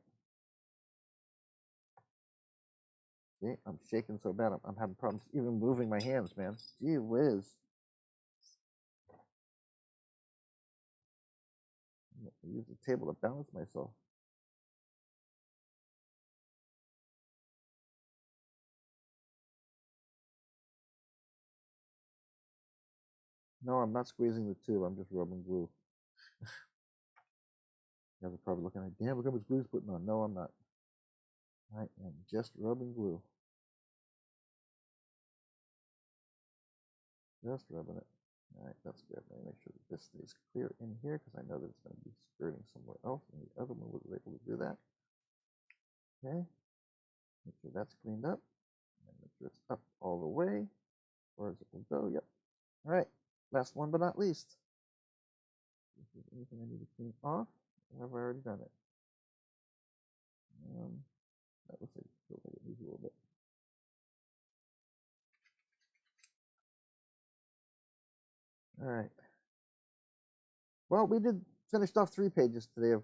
See, I'm shaking so bad. I'm having problems even moving my hands, man. Gee whiz. I use the table to balance myself. No, I'm not squeezing the tube. I'm just rubbing glue. You guys are probably looking like, damn, look how much glue he's putting on. No, I'm not. I am just rubbing glue. Just rubbing it. All right, that's good. Let me make sure that this stays clear in here because I know that it's going to be skirting somewhere else, and the other one was able to do that. Okay. Make sure that's cleaned up. And make sure it's up all the way, as far as it will go. Yep. All right. Last one but not least. If there's anything I need to clean off, or have I already done it? That looks like it needs a little bit. All right. Well, we did finished off 3 pages today of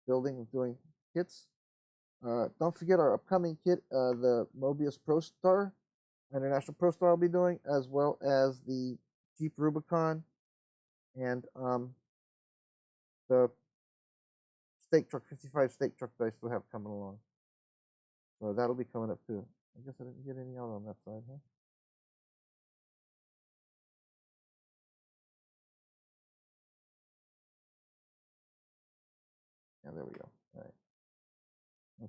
doing kits. Don't forget our upcoming kit, the Mobius Pro Star, International Pro Star I'll be doing, as well as the Jeep Rubicon and the steak truck, 55 steak truck that I still have coming along. So that'll be coming up too. I guess I didn't get any out on that side, huh? Yeah, there we go. All right.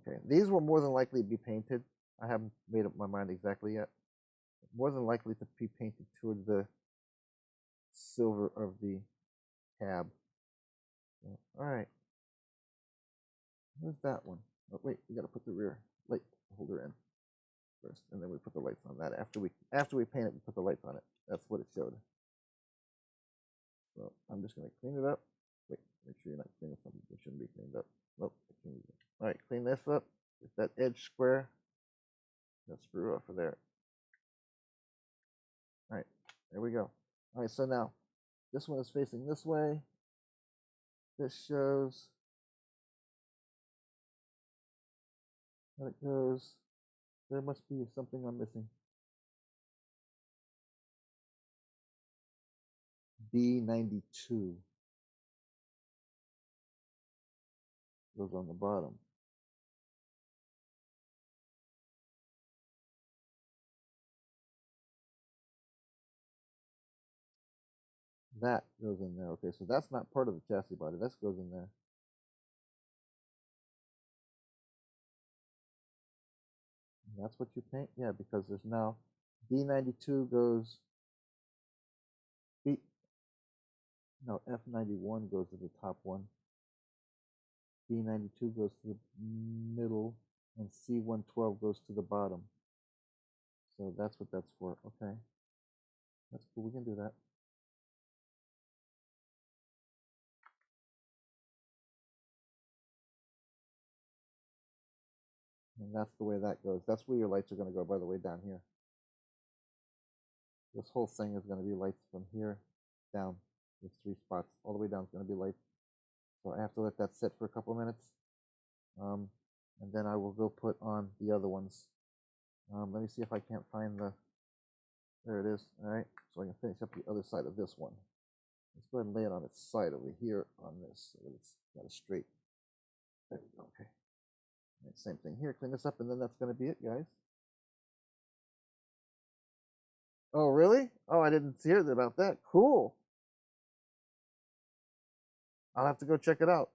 Okay, these will more than likely be painted. I haven't made up my mind exactly yet. More than likely to be painted toward the silver of the cab. So, all right. Where's that one? Oh, wait, we got to put the rear light holder in first, and then we put the lights on that. After we paint it, we put the lights on it. That's what it showed. So I'm just gonna clean it up. Wait, make sure you're not cleaning something that shouldn't be cleaned up. Nope. All right, clean this up. Get that edge square. That screw off of there. All right, there we go. All right, so now this one is facing this way. This shows how it goes. There must be something I'm missing. B92 goes on the bottom. That goes in there. Okay, so that's not part of the chassis body. That goes in there. And that's what you paint? Yeah, because there's now D92 goes B no, F91 goes to the top one. B92 goes to the middle, and C112 goes to the bottom. So that's what that's for. Okay. That's cool. We can do that. And that's the way that goes. That's where your lights are going to go, by the way, down here. This whole thing is going to be lights from here down. There's 3 spots. All the way down is going to be lights. So I have to let that sit for a couple of minutes. And then I will go put on the other ones. Let me see if I can't find the... There it is. All right. So I can finish up the other side of this one. Let's go ahead and lay it on its side over here on this so that it's got a straight. There we go. Okay. Right, same thing here. Clean this up, and then that's going to be it, guys. Oh, really? Oh, I didn't hear about that. Cool. I'll have to go check it out.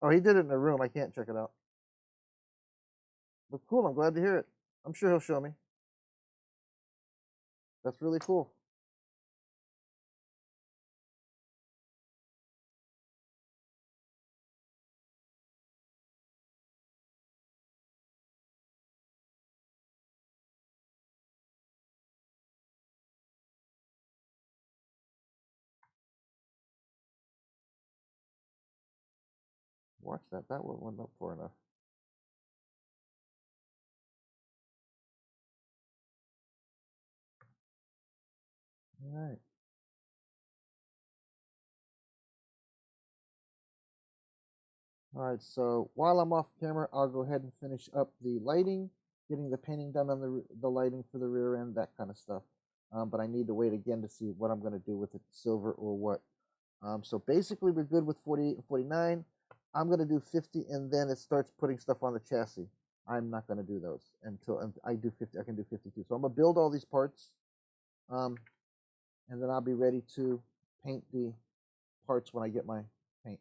Oh, he did it in a room. I can't check it out. But cool. I'm glad to hear it. I'm sure he'll show me. That's really cool. Watch that. That one wasn't up far enough. All right. All right, so while I'm off camera, I'll go ahead and finish up the lighting, getting the painting done on the lighting for the rear end, that kind of stuff. But I need to wait again to see what I'm going to do with it, silver or what. So basically, we're good with 48 and 49. I'm going to do 50, and then it starts putting stuff on the chassis. I'm not going to do those until I do 50. I can do 52. So I'm going to build all these parts, and then I'll be ready to paint the parts when I get my paint.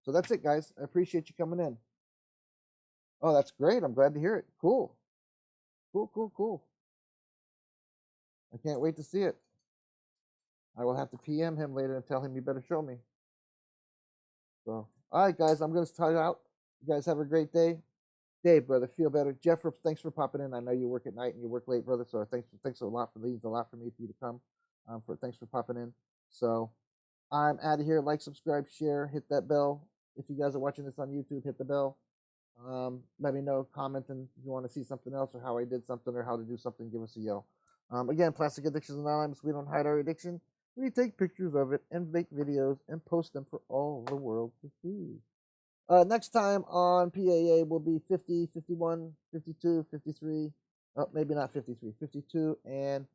So that's it, guys. I appreciate you coming in. Oh, that's great. I'm glad to hear it. Cool. Cool, cool, cool. I can't wait to see it. I will have to PM him later and tell him you better show me. So, all right, guys, I'm going to start out. You guys have a great day. Dave, brother, feel better. Jeff, thanks for popping in. I know you work at night and you work late, brother. So thanks a lot for leaving a lot for me for you to come. Thanks for popping in. So I'm out of here. Like, subscribe, share, hit that bell. If you guys are watching this on YouTube, hit the bell. Let me know, comment, and if you want to see something else or how I did something or how to do something, give us a yell. Again, Plastic Addictions Anonymous. We don't hide our addiction. We take pictures of it and make videos and post them for all the world to see. Next time on PAA will be 50, 51, 52, 53. Oh, maybe not 53, 52, and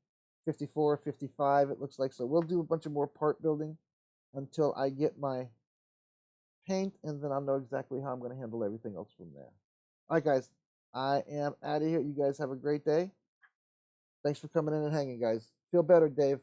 54, 55, it looks like. So we'll do a bunch of more part building until I get my paint, and then I'll know exactly how I'm going to handle everything else from there. All right, guys, I am out of here. You guys have a great day. Thanks for coming in and hanging, guys. Feel better, Dave.